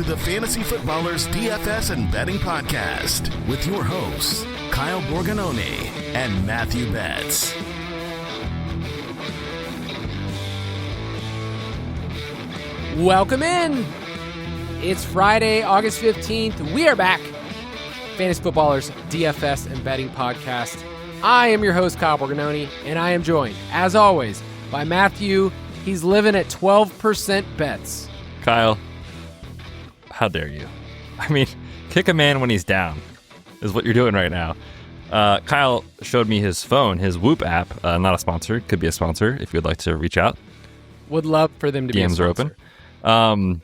to the Fantasy Footballers DFS and Betting Podcast with your hosts, Kyle Borganoni and Matthew Betz. Welcome in. It's Friday, August 15th. We are back. Fantasy Footballers DFS and Betting Podcast. I am your host, Kyle Borganoni, and I am joined, as always, by Matthew. He's living at 12% bets. Kyle, how dare you? I mean, kick a man when he's down is what you're doing right now. Kyle showed me his phone, his Whoop app. Not a sponsor. Could be a sponsor if you'd like to reach out. Would love for them to be a sponsor. DMs are open.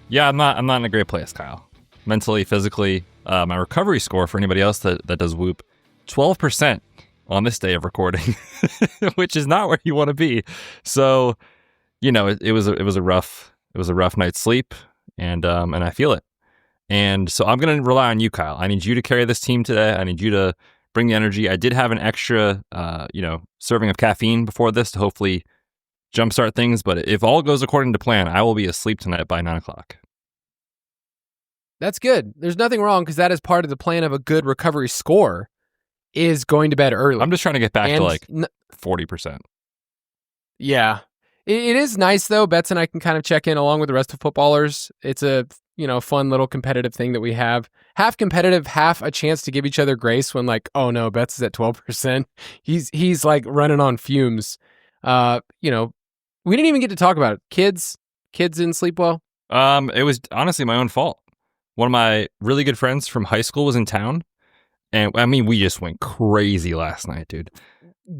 Yeah, I'm not in a great place, Kyle. Mentally, physically. My recovery score for anybody else that does Whoop, 12% on this day of recording, which is not where you want to be. So, you know, it was a rough night's sleep, and I feel it. And so I'm going to rely on you, Kyle. I need you to carry this team today. I need you to bring the energy. I did have an extra, serving of caffeine before this to hopefully jumpstart things. But if all goes according to plan, I will be asleep tonight by 9 o'clock. That's good. There's nothing wrong because that is part of the plan of a good recovery score is going to bed early. I'm just trying to get back to 40%. Yeah. It is nice, though. Betz and I can kind of check in along with the rest of footballers. It's a fun little competitive thing that we have. Half competitive, half a chance to give each other grace when oh no, Betz is at 12%. He's like running on fumes. We didn't even get to talk about it. Kids didn't sleep well. It was honestly my own fault. One of my really good friends from high school was in town. And I mean, we just went crazy last night, dude.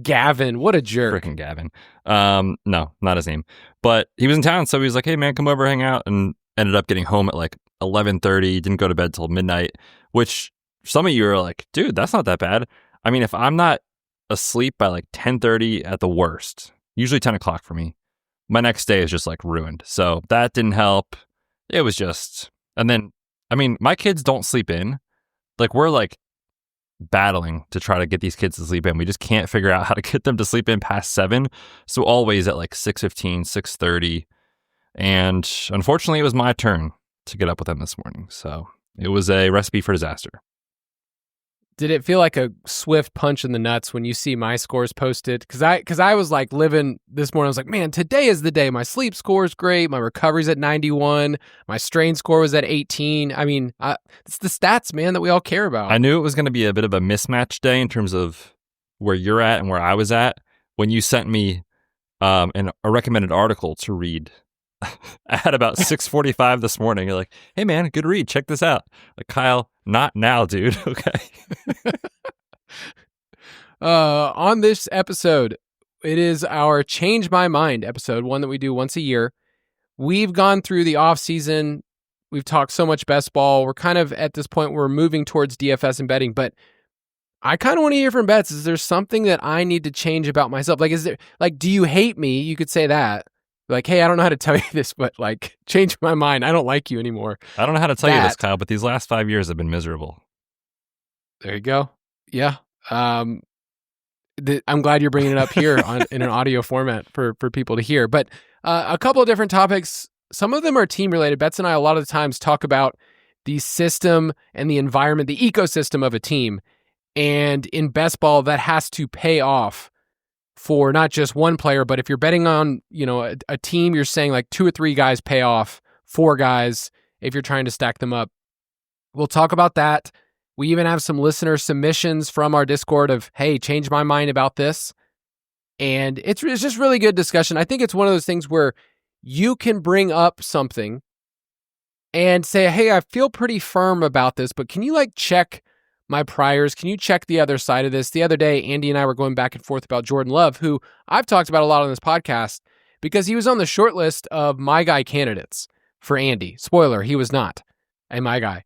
Gavin, what a jerk. Freaking Gavin. No, not his name. But he was in town, so he was like, hey, man, come over, hang out. And ended up getting home at 11:30. Didn't go to bed till midnight, which some of you are like, dude, that's not that bad. I mean, if I'm not asleep by 10:30 at the worst, usually 10 o'clock for me, my next day is just ruined. So that didn't help. It was just, and then, I mean, my kids don't sleep in. We're battling to try to get these kids to sleep in. We just can't figure out how to get them to sleep in past 7. So always at 6:15, 6:30. And unfortunately, it was my turn to get up with them this morning. So it was a recipe for disaster. Did it feel like a swift punch in the nuts when you see my scores posted? Because I was living this morning. I was like, man, today is the day. My sleep score is great. My recovery's at 91. My strain score was at 18. I mean, it's the stats, man, that we all care about. I knew it was going to be a bit of a mismatch day in terms of where you're at and where I was at when you sent me a recommended article to read at about 6:45 this morning. You're like, hey, man, good read. Check this out. Kyle, not now, dude. Okay. On this episode, it is our Change My Mind episode, one that we do once a year. We've gone through the off season. We've talked so much best ball. We're kind of at this point, we're moving towards DFS and betting, but I kind of want to hear from Betz. Is there something that I need to change about myself? Is there, do you hate me? You could say that. Hey, I don't know how to tell you this, but change my mind. I don't like you anymore. I don't know how to tell you this, Kyle, but these last 5 years have been miserable. There you go. Yeah. I'm glad you're bringing it up here in an audio format for people to hear. But a couple of different topics. Some of them are team related. Betz and I a lot of the times talk about the system and the environment, the ecosystem of a team. And in best ball, that has to pay off for not just one player, but if you're betting on, a team, you're saying 2 or 3 guys pay off, 4 guys if you're trying to stack them up. We'll talk about that. We even have some listener submissions from our Discord of, hey, change my mind about this. And it's just really good discussion. I think it's one of those things where you can bring up something and say, hey, I feel pretty firm about this, but can you check my priors? Can you check the other side of this? The other day, Andy and I were going back and forth about Jordan Love, who I've talked about a lot on this podcast because he was on the short list of my guy candidates for Andy. Spoiler, he was not a my guy.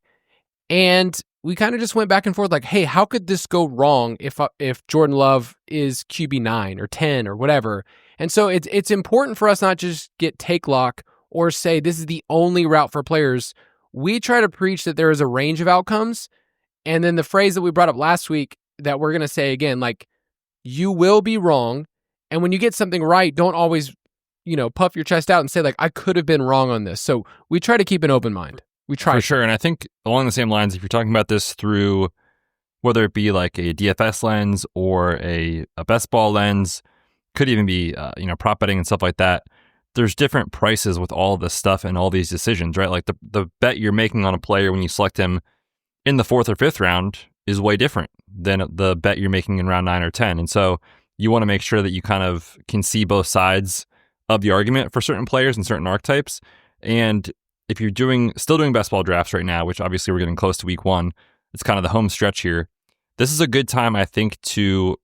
And we kind of just went back and forth hey, how could this go wrong if Jordan Love is QB 9 or 10 or whatever? And so it's important for us not just get take lock or say this is the only route for players. We try to preach that there is a range of outcomes. And then the phrase that we brought up last week that we're going to say again, you will be wrong. And when you get something right, don't always, puff your chest out and say I could have been wrong on this. So we try to keep an open mind. We try for sure. And I think along the same lines, if you're talking about this through whether it be like a DFS lens or a best ball lens, could even be prop betting and stuff like that. There's different prices with all of this stuff and all these decisions, right? Like the bet you're making on a player when you select him in the 4th or 5th round is way different than the bet you're making in round 9 or 10. And so you want to make sure that you kind of can see both sides of the argument for certain players and certain archetypes. And if you're still doing best ball drafts right now, which obviously we're getting close to week 1, it's kind of the home stretch here. This is a good time, I think, to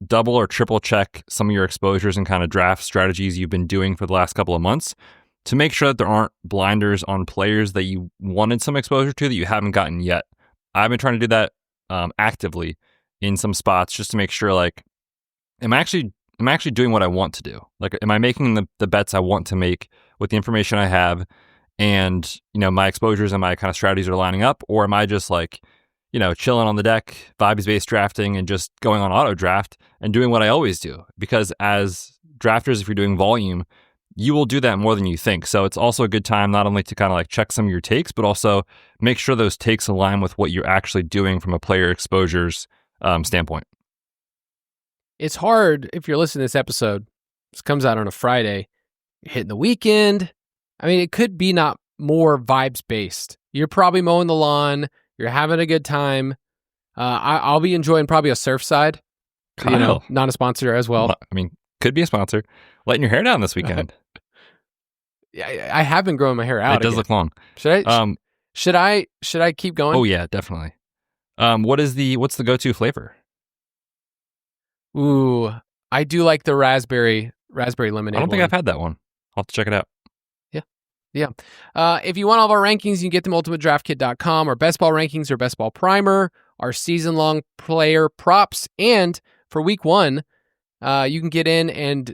double or triple check some of your exposures and kind of draft strategies you've been doing for the last couple of months to make sure that there aren't blinders on players that you wanted some exposure to that you haven't gotten yet. I've been trying to do that actively in some spots just to make sure, like, am I actually doing what I want to do? Like, am I making the bets I want to make with the information I have, and my exposures and my kind of strategies are lining up, or am I just like, chilling on the deck, vibes-based drafting, and just going on auto draft and doing what I always do? Because as drafters, if you're doing volume, you will do that more than you think. So it's also a good time not only to kind of like check some of your takes, but also make sure those takes align with what you're actually doing from a player exposures standpoint. It's hard if you're listening to this episode. This comes out on a Friday. You're hitting the weekend. I mean, it could be not more vibes-based. You're probably mowing the lawn. You're having a good time. I'll be enjoying probably a Surfside. Not a sponsor as well. I mean, could be a sponsor. Letting your hair down this weekend. I have been growing my hair out. It does look long. Should I keep going? Oh yeah, definitely. What's the go-to flavor? Ooh, I do like the raspberry lemonade. I don't think I've had that one. I'll have to check it out. Yeah. If you want all of our rankings, you can get them at ultimatedraftkit.com, our best ball rankings or best ball primer, our season-long player props, and for week 1, you can get in and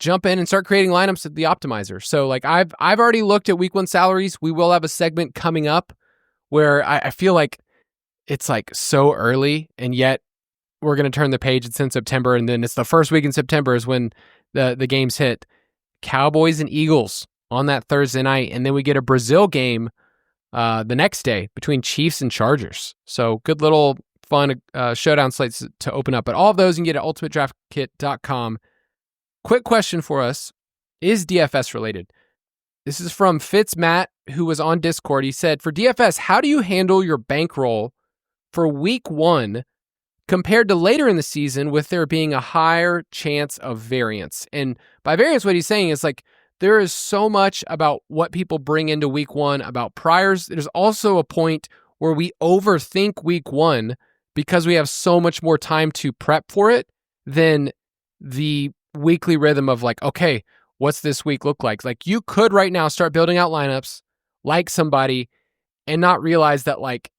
jump in and start creating lineups at the optimizer. So like I've already looked at week 1 salaries. We will have a segment coming up where I feel like it's like so early, and yet we're going to turn the page. It's in September, and then it's the first week in September is when the games hit. Cowboys and Eagles on that Thursday night, and then we get a Brazil game the next day between Chiefs and Chargers. So good little fun showdown slates to open up. But all of those you can get at ultimatedraftkit.com. Quick question for us, is DFS related? This is from Matt, who was on Discord. He said, for DFS, how do you handle your bankroll for week 1 compared to later in the season with there being a higher chance of variance? And by variance, what he's saying is like, there is so much about what people bring into week 1 about priors. There's also a point where we overthink week 1 because we have so much more time to prep for it than the weekly rhythm of like, okay, what's this week look like? Like you could right now start building out lineups like somebody and not realize that like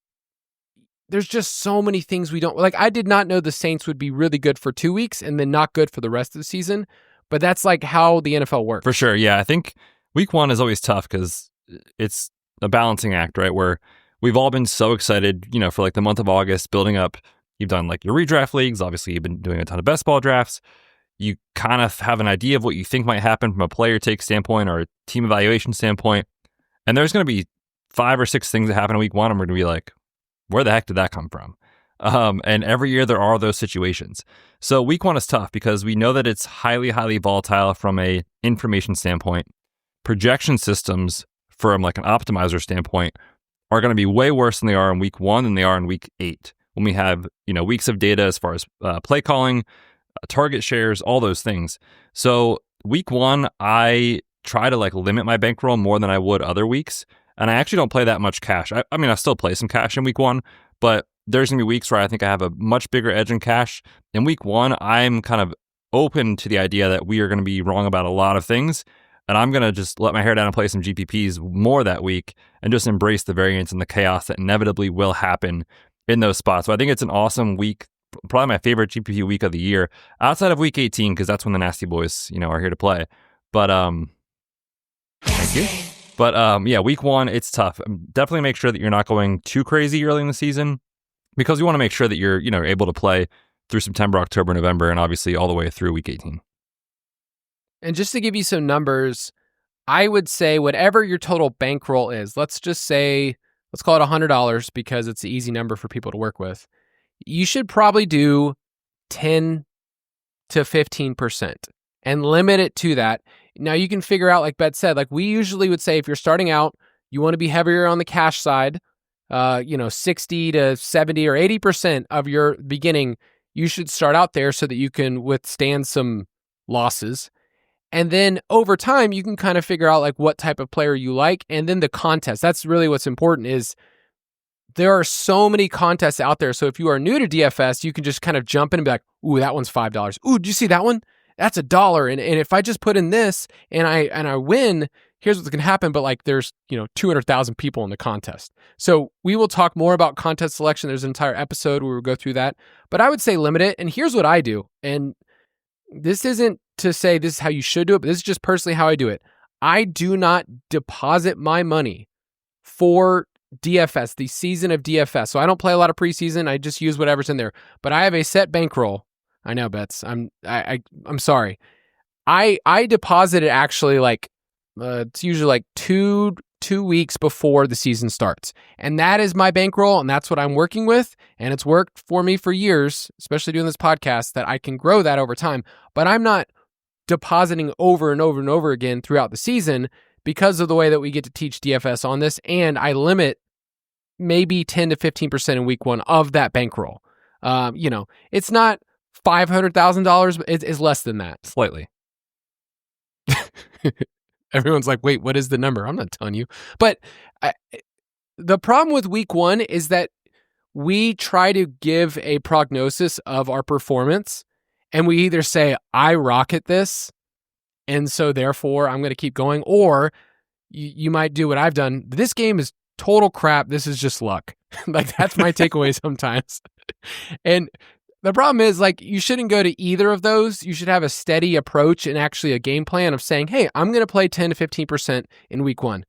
there's just so many things we don't like. I did not know the Saints would be really good for 2 weeks and then not good for the rest of the season. But that's like how the NFL works. For sure. Yeah. I think week 1 is always tough because it's a balancing act, right? Where we've all been so excited, for like the month of August building up. You've done like your redraft leagues. Obviously, you've been doing a ton of best ball drafts. You kind of have an idea of what you think might happen from a player take standpoint or a team evaluation standpoint. And there's going to be 5 or 6 things that happen in week 1. And we're going to be like, where the heck did that come from? And every year there are those situations. So week 1 is tough because we know that it's highly, highly volatile from a information standpoint. Projection systems from like an optimizer standpoint are going to be way worse than they are in week 1 than they are in week 8. When we have, weeks of data as far as play calling, target shares, all those things. So week 1, I try to like limit my bankroll more than I would other weeks. And I actually don't play that much cash. I mean, I still play some cash in week 1, but there's going to be weeks where I think I have a much bigger edge in cash. In week 1, I'm kind of open to the idea that we are going to be wrong about a lot of things. And I'm going to just let my hair down and play some GPPs more that week and just embrace the variance and the chaos that inevitably will happen in those spots. So I think it's an awesome week, probably my favorite GPP week of the year, outside of week 18, because that's when the Nasty Boys, are here to play. But, thank you. But, yeah, week 1, it's tough. Definitely make sure that you're not going too crazy early in the season, because you want to make sure that you're, able to play through September, October, November, and obviously all the way through week 18. And just to give you some numbers, I would say whatever your total bankroll is, let's call it $100 because it's an easy number for people to work with. You should probably do 10 to 15% and limit it to that. Now you can figure out, like Betz said, like we usually would say, if you're starting out, you want to be heavier on the cash side, 60 to 70 or 80% of your beginning, you should start out there so that you can withstand some losses. And then over time, you can kind of figure out like what type of player you like. And then the contest, that's really what's important, is there are so many contests out there. So if you are new to DFS, you can just kind of jump in and be like, ooh, that one's $5. Ooh, did you see that one? That's $1. And if I just put in this and I win, here's what's going to happen. But like there's, 200,000 people in the contest. So we will talk more about contest selection. There's an entire episode where we'll go through that. But I would say limit it. And here's what I do. And this isn't to say this is how you should do it, but this is just personally how I do it. I do not deposit my money for DFS, the season of DFS. So I don't play a lot of preseason. I just use whatever's in there. But I have a set bankroll. I know, Betz. I'm sorry. I deposit it actually like it's usually like two weeks before the season starts. And that is my bankroll, and that's what I'm working with. And it's worked for me for years, especially doing this podcast, that I can grow that over time. But I'm not depositing over and over and over again throughout the season because of the way that we get to teach DFS on this. And I limit maybe 10 to 15% in week one of that bankroll. It's not $500,000, but it's less than that. Slightly. Everyone's like, wait, what is the number? I'm not telling you. But the problem with week one is that we try to give a prognosis of our performance, and we either say, I rocket this, and so therefore I'm going to keep going, or you might do what I've done. This game is total crap. This is just luck. Like, that's my takeaway sometimes. And the problem is, like, you shouldn't go to either of those. You should have a steady approach and actually a game plan of saying, hey, I'm going to play 10 to 15% in week one.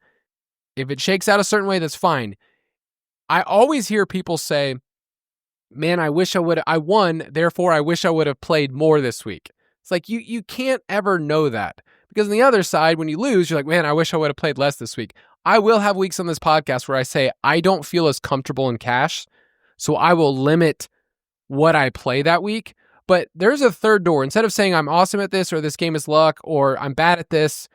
If it shakes out a certain way, that's fine. I always hear people say, man, I won, therefore I wish I would have played more this week. It's like, you can't ever know that. Because on the other side, when you lose, you're like, man, I wish I would have played less this week. I will have weeks on this podcast where I say, I don't feel as comfortable in cash, so I will limit what I play that week. But there's a third door. Instead of saying I'm awesome at this, or this game is luck, or I'm bad at this,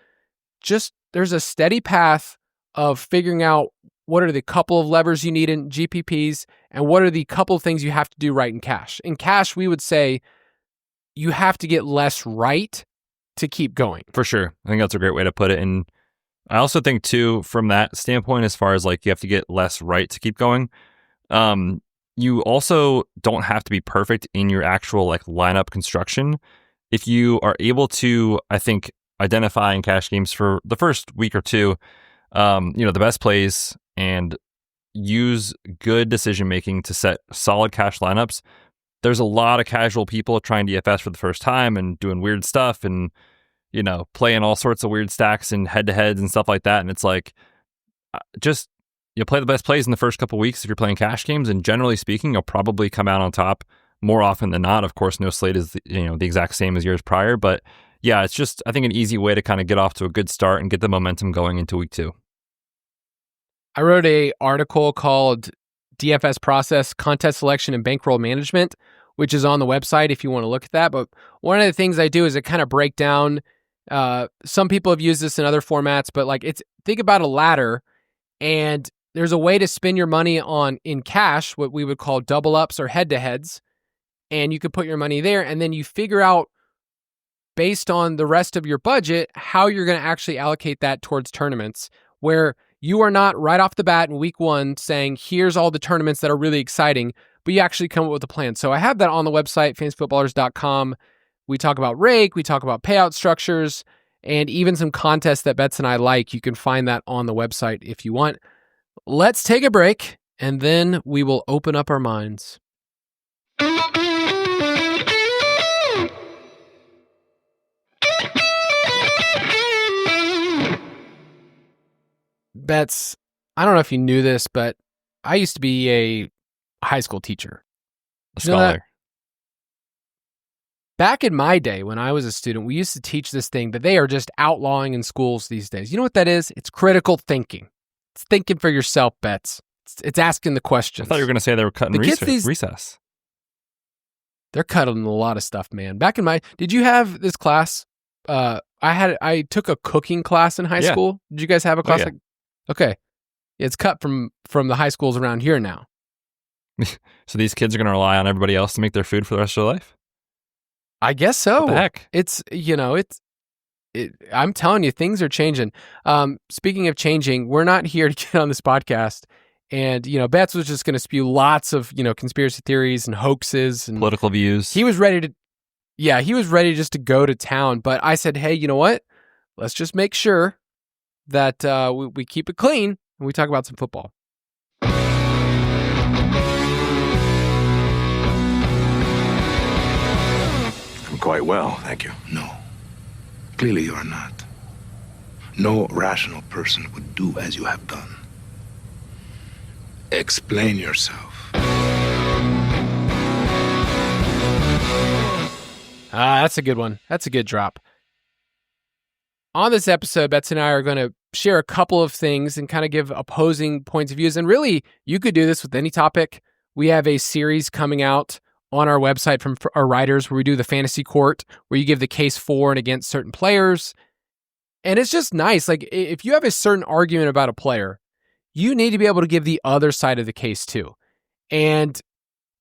just there's a steady path of figuring out what are the couple of levers you need in GPPs and what are the couple of things you have to do right in cash. In cash, we would say you have to get less right to keep going. For sure. I think that's a great way to put it. And I also think too, from that standpoint, as far as like you have to get less right to keep going, you also don't have to be perfect in your actual like lineup construction. If you are able to, I think, identify in cash games for the first week or two, the best plays and use good decision making to set solid cash lineups. There's a lot of casual people trying DFS for the first time and doing weird stuff and, playing all sorts of weird stacks and head-to-heads and stuff like that. And it's like, just play the best plays in the first couple weeks if you're playing cash games. And generally speaking, you'll probably come out on top more often than not. Of course, no slate is the exact same as years prior. But yeah, it's just, I think, an easy way to kind of get off to a good start and get the momentum going into week two. I wrote an article called DFS Process, Contest Selection, and Bankroll Management, which is on the website if you want to look at that. But one of the things I do is I kind of break down, some people have used this in other formats, but like think about a ladder, and there's a way to spend your money in cash, what we would call double ups or head-to-heads, and you could put your money there, and then you figure out based on the rest of your budget how you're going to actually allocate that towards tournaments, where you are not right off the bat in week one saying, here's all the tournaments that are really exciting, but you actually come up with a plan. So I have that on the website, fantasyfootballers.com. We talk about rake, we talk about payout structures, and even some contests that Betz and I like. You can find that on the website if you want. Let's take a break, and then we will open up our minds. Betz, I don't know if you knew this, but I used to be a high school teacher. A scholar. Back in my day, when I was a student, we used to teach this thing that they are just outlawing in schools these days. You know what that is? It's critical thinking. It's thinking for yourself, Betz. It's asking the questions. I thought you were going to say they were cutting recess. They're cutting a lot of stuff, man. Did you have this class? I took a cooking class in high school. Did you guys have a class? Okay. It's cut from the high schools around here now. So these kids are going to rely on everybody else to make their food for the rest of their life? I guess so. What the heck? I'm telling you, things are changing. Speaking of changing, we're not here to get on this podcast. And, Betz was just going to spew lots of, conspiracy theories and hoaxes and political views. He was ready just to go to town. But I said, hey, you know what? Let's just make sure that we keep it clean and we talk about some football. Quite well, thank you. No. Clearly you are not. No rational person would do as you have done. Explain yourself. That's a good one. That's a good drop. On this episode, Betz and I are going to share a couple of things and kind of give opposing points of views. And really, you could do this with any topic. We have a series coming out on our website from our writers where we do the fantasy court, where you give the case for and against certain players. And it's just nice. Like, if you have a certain argument about a player, you need to be able to give the other side of the case too. And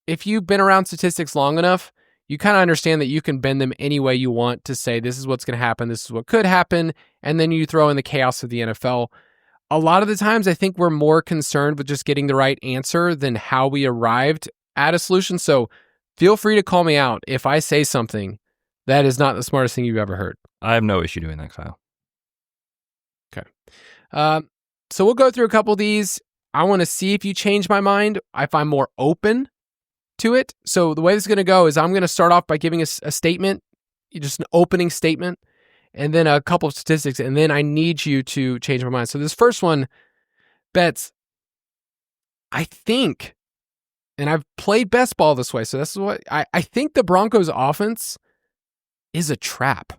if you've been around statistics long enough, you kind of understand that you can bend them any way you want to say, this is what's going to happen, this is what could happen, and then you throw in the chaos of the NFL. A lot of the times, I think we're more concerned with just getting the right answer than how we arrived at a solution. So feel free to call me out if I say something that is not the smartest thing you've ever heard. I have no issue doing that, Kyle. Okay. So we'll go through a couple of these. I want to see if you change my mind, if I'm more open to it. So the way this is going to go is I'm going to start off by giving a statement, just an opening statement, and then a couple of statistics, and then I need you to change my mind. So this first one, Betz, I think, and I've played best ball this way, so this is what I think the Broncos offense is a trap.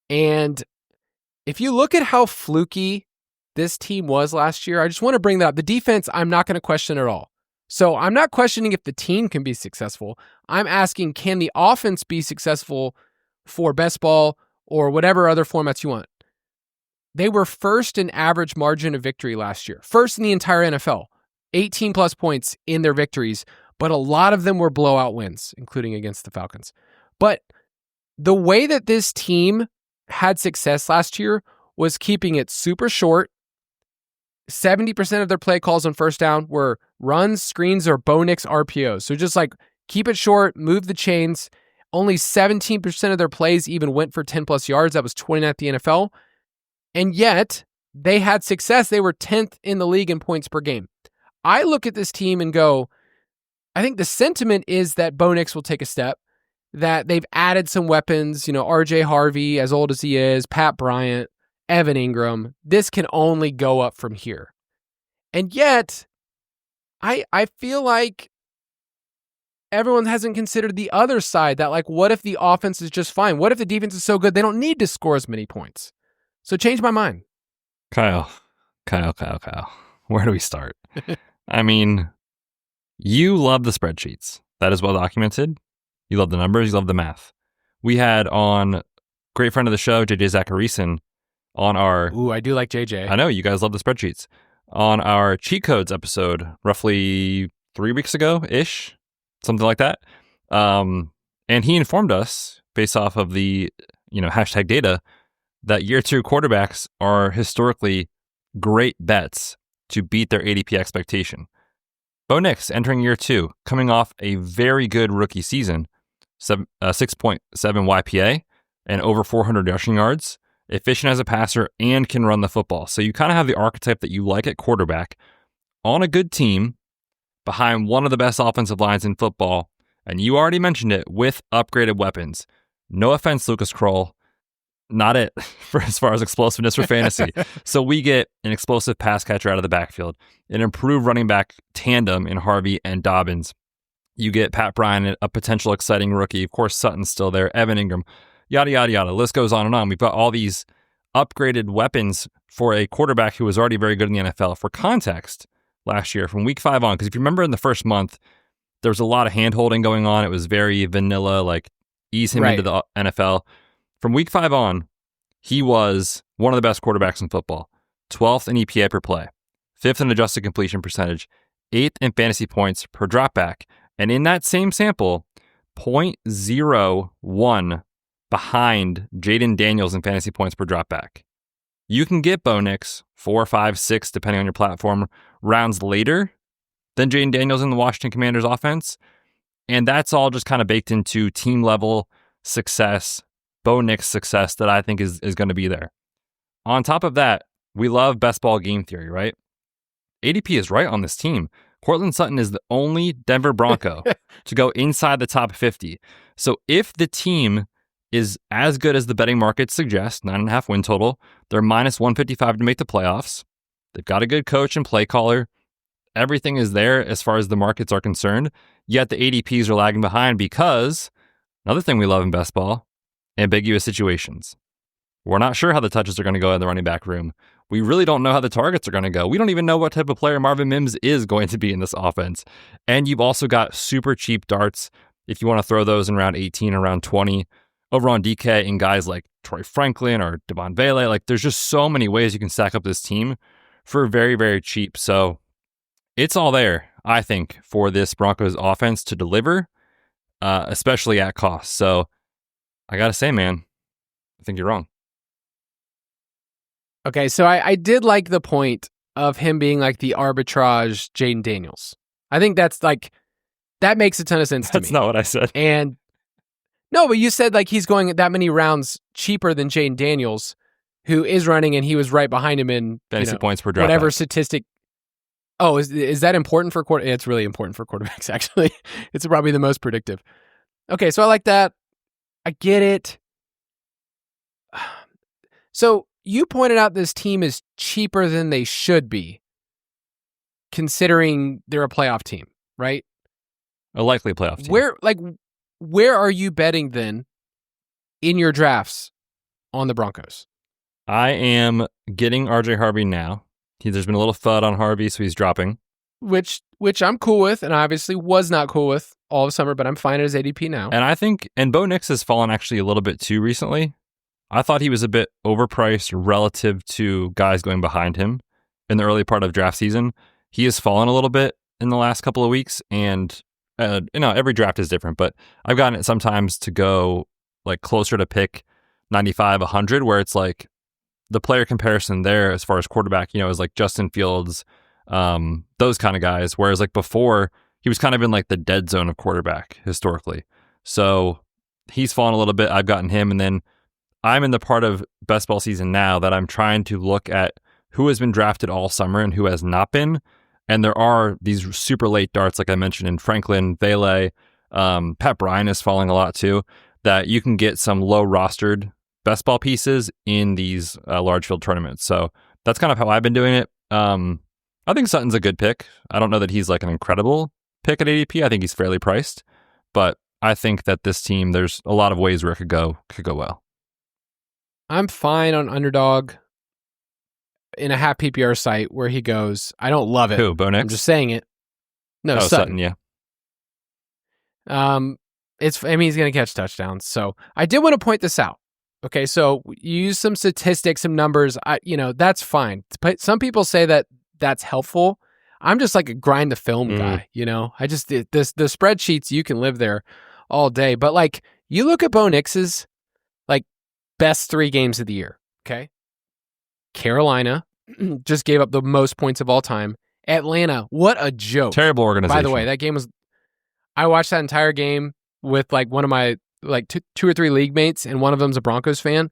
And if you look at how fluky this team was last year, I just want to bring that up. The defense, I'm not going to question at all. So I'm not questioning if the team can be successful. I'm asking, can the offense be successful for best ball or whatever other formats you want? They were first in average margin of victory last year. First in the entire NFL. 18 plus points in their victories, but a lot of them were blowout wins, including against the Falcons. But the way that this team had success last year was keeping it super short. 70% of their play calls on first down were runs, screens, or Bo Nix RPOs. So just like keep it short, move the chains. Only 17% of their plays even went for 10 plus yards. That was 29th at the NFL. And yet they had success. They were 10th in the league in points per game. I look at this team and go, I think the sentiment is that Bo Nix will take a step, that they've added some weapons, RJ Harvey, as old as he is, Pat Bryant, Evan Ingram. This can only go up from here. And yet, I feel like everyone hasn't considered the other side, that like, what if the offense is just fine? What if the defense is so good they don't need to score as many points? So change my mind. Kyle. Where do we start? I mean, you love the spreadsheets. That is well documented. You love the numbers. You love the math. We had on great friend of the show, JJ Zacharison, on our... Ooh, I do like JJ. I know, you guys love the spreadsheets. On our cheat codes episode, roughly 3 weeks ago-ish, something like that. And he informed us, based off of the hashtag data, that year two quarterbacks are historically great bets to beat their ADP expectation. Bo Nix entering year two, coming off a very good rookie season, 6.7 YPA and over 400 rushing yards, efficient as a passer, and can run the football. So you kind of have the archetype that you like at quarterback on a good team behind one of the best offensive lines in football. And you already mentioned it, with upgraded weapons. No offense, Lucas Kroll. Not it for as far as explosiveness for fantasy. So we get an explosive pass catcher out of the backfield, an improved running back tandem in Harvey and Dobbins. You get Pat Bryant, a potential exciting rookie. Of course, Sutton's still there. Evan Ingram, yada, yada, yada. List goes on and on. We've got all these upgraded weapons for a quarterback who was already very good in the NFL. For context, last year, from week 5 on, because if you remember in the first month, there was a lot of hand-holding going on. It was very vanilla, like ease him into the NFL. From week 5 on, he was one of the best quarterbacks in football. 12th in EPA per play, 5th in adjusted completion percentage, 8th in fantasy points per dropback. And in that same sample, 0.01 behind Jaden Daniels in fantasy points per dropback. You can get Bo Nix 4, 5, 6, depending on your platform, rounds later than Jaden Daniels in the Washington Commanders offense. And that's all just kind of baked into team level success, Bo Nix success that I think is going to be there. On top of that, we love best ball game theory, right? ADP is right on this team. Courtland Sutton is the only Denver Bronco to go inside the top 50. So if the team is as good as the betting market suggests, 9.5 win total, they're minus 155 to make the playoffs. They've got a good coach and play caller. Everything is there as far as the markets are concerned. Yet the ADPs are lagging behind because another thing we love in best ball, ambiguous situations. We're not sure how the touches are going to go in the running back room. We really don't know how the targets are going to go. We don't even know what type of player Marvin Mims is going to be in this offense. And you've also got super cheap darts if you want to throw those in round 18 or round 20 over on DK and guys like Troy Franklin or Devon Vele. Like there's just so many ways you can stack up this team for very, very cheap. So it's all there, I think, for this Broncos offense to deliver, especially at cost. So I got to say, man, I think you're wrong. Okay, so I did like the point of him being like the arbitrage Jaden Daniels. I think that's like, that makes a ton of sense to me. That's not what I said. And no, but you said like he's going that many rounds cheaper than Jaden Daniels, who is running and he was right behind him in fantasy points per drop. Whatever statistic. Oh, is that important for quarter? It's really important for quarterbacks, actually. It's probably the most predictive. Okay, so I like that. I get it. So you pointed out this team is cheaper than they should be, considering they're a playoff team, right? A likely playoff team. Where are you betting then in your drafts on the Broncos? I am getting RJ Harvey now. There's been a little FUD on Harvey, so he's dropping. Which I'm cool with, and obviously was not cool with all of summer, but I'm fine at his ADP now. And I think, and Bo Nix has fallen actually a little bit too recently. I thought he was a bit overpriced relative to guys going behind him in the early part of draft season. He has fallen a little bit in the last couple of weeks, and every draft is different, but I've gotten it sometimes to go like closer to pick 95, 100, where it's like the player comparison there as far as quarterback, is like Justin Fields, those kind of guys. Whereas like before, he was kind of in like the dead zone of quarterback historically. So he's fallen a little bit. I've gotten him, and then I'm in the part of best ball season now that I'm trying to look at who has been drafted all summer and who has not been. And there are these super late darts, like I mentioned, in Franklin, Vele, Pat Bryant is falling a lot too, that you can get some low rostered best ball pieces in these large field tournaments. So that's kind of how I've been doing it. I think Sutton's a good pick. I don't know that he's like an incredible pick at ADP. I think he's fairly priced, but I think that this team, there's a lot of ways where it could go well. I'm fine on Underdog in a half PPR site where he goes. I don't love it. Who, Bo Nix? I'm just saying it. No, Sutton. Yeah. He's going to catch touchdowns. So I did want to point this out. Okay, so you use some statistics, some numbers. That's fine. But some people say that that's helpful. I'm just like a grind the film guy. I just the spreadsheets. You can live there all day. But like you look at Bo Nix's like best 3 games of the year. Okay, Carolina just gave up the most points of all time. Atlanta, what a joke! Terrible organization. By the way, that game was. I watched that entire game with like one of my like two or three league mates, and one of them's a Broncos fan,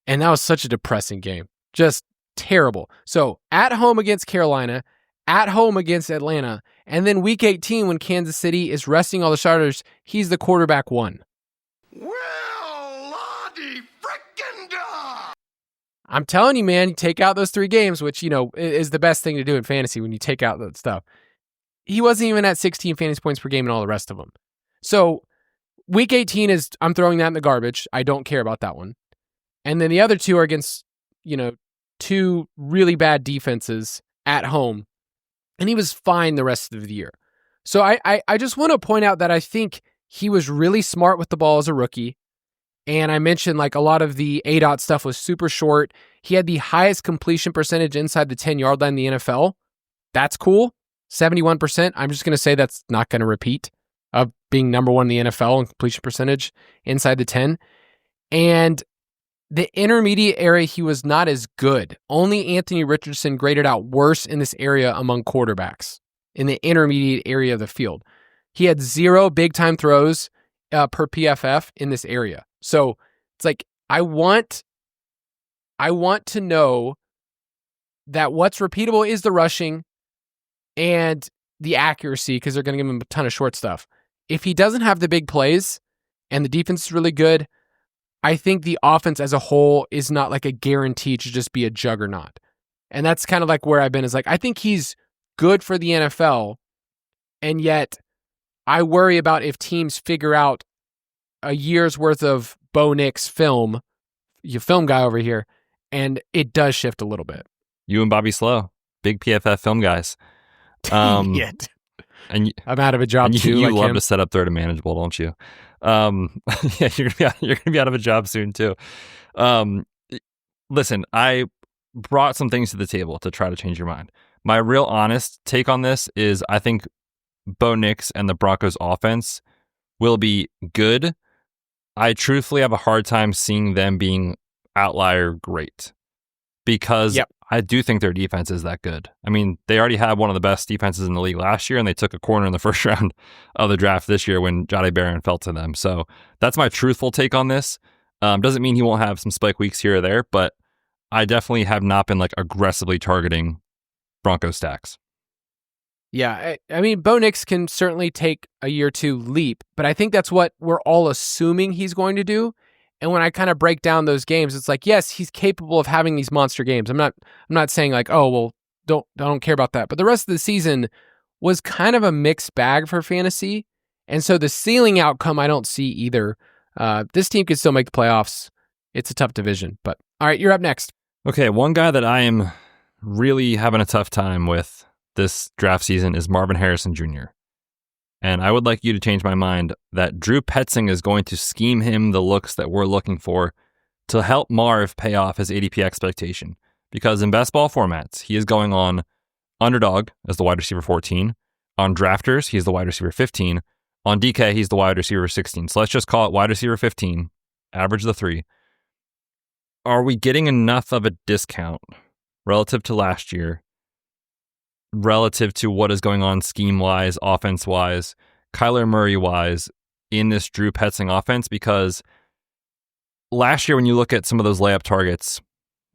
and that was such a depressing game, just terrible. So at home against Carolina, at home against Atlanta, and then week 18 when Kansas City is resting all the starters, he's the quarterback 1. Well, Lottie frickin' da! I'm telling you, man, you take out those 3 games, which, is the best thing to do in fantasy when you take out that stuff. he wasn't even at 16 fantasy points per game in all the rest of them. So week 18 I'm throwing that in the garbage. I don't care about that one. And then the other two are against, two really bad defenses at home. And he was fine the rest of the year. So I just want to point out that I think he was really smart with the ball as a rookie. And I mentioned like a lot of the ADOT stuff was super short. He had the highest completion percentage inside the 10-yard line in the NFL. That's cool. 71%. I'm just going to say that's not going to repeat of being number one in the NFL in completion percentage inside the 10. And the intermediate area, he was not as good. Only Anthony Richardson graded out worse in this area among quarterbacks in the intermediate area of the field. He had 0 big-time throws per PFF in this area. So it's like, I want to know that what's repeatable is the rushing and the accuracy, because they're going to give him a ton of short stuff. If he doesn't have the big plays and the defense is really good, I think the offense as a whole is not like a guarantee to just be a juggernaut. And that's kind of like where I've been, is like, I think he's good for the NFL, and yet I worry about if teams figure out a year's worth of Bo Nix film, you film guy over here, and it does shift a little bit. You and Bobby Slow, big PFF film guys. Yet. And I'm out of a job too. You like love him. to set up third and manageable, don't you? Yeah, you're gonna be out of a job soon too. Listen, I brought some things to the table to try to change your mind. My real honest take on this is I think Bo Nix and the Broncos offense will be good. I truthfully have a hard time seeing them being outlier great, because I do think their defense is that good. I mean, they already had one of the best defenses in the league last year, and they took a corner in the first round of the draft this year when Jahdae Barron fell to them. So that's my truthful take on this. Doesn't mean he won't have some spike weeks here or there, but I definitely have not been like aggressively targeting Broncos stacks. Yeah, I mean, Bo Nix can certainly take a year or two leap, but I think that's what we're all assuming he's going to do. And when I kind of break down those games, it's like, yes, he's capable of having these monster games. I'm not saying like, oh, well, I don't care about that. But the rest of the season was kind of a mixed bag for fantasy. And so the ceiling outcome, I don't see either. This team could still make the playoffs. It's a tough division. But all right, you're up next. Okay, one guy that I am really having a tough time with this draft season is Marvin Harrison Jr. And I would like you to change my mind that Drew Petzing is going to scheme him the looks that we're looking for to help Marv pay off his ADP expectation. Because in best ball formats, he is going on Underdog as the wide receiver 14. On Drafters, he's the wide receiver 15. On DK, he's the wide receiver 16. So let's just call it wide receiver 15, average the 3. Are we getting enough of a discount relative to last year, relative to what is going on scheme-wise, offense-wise, Kyler Murray-wise in this Drew Petzing offense? Because last year, when you look at some of those layup targets,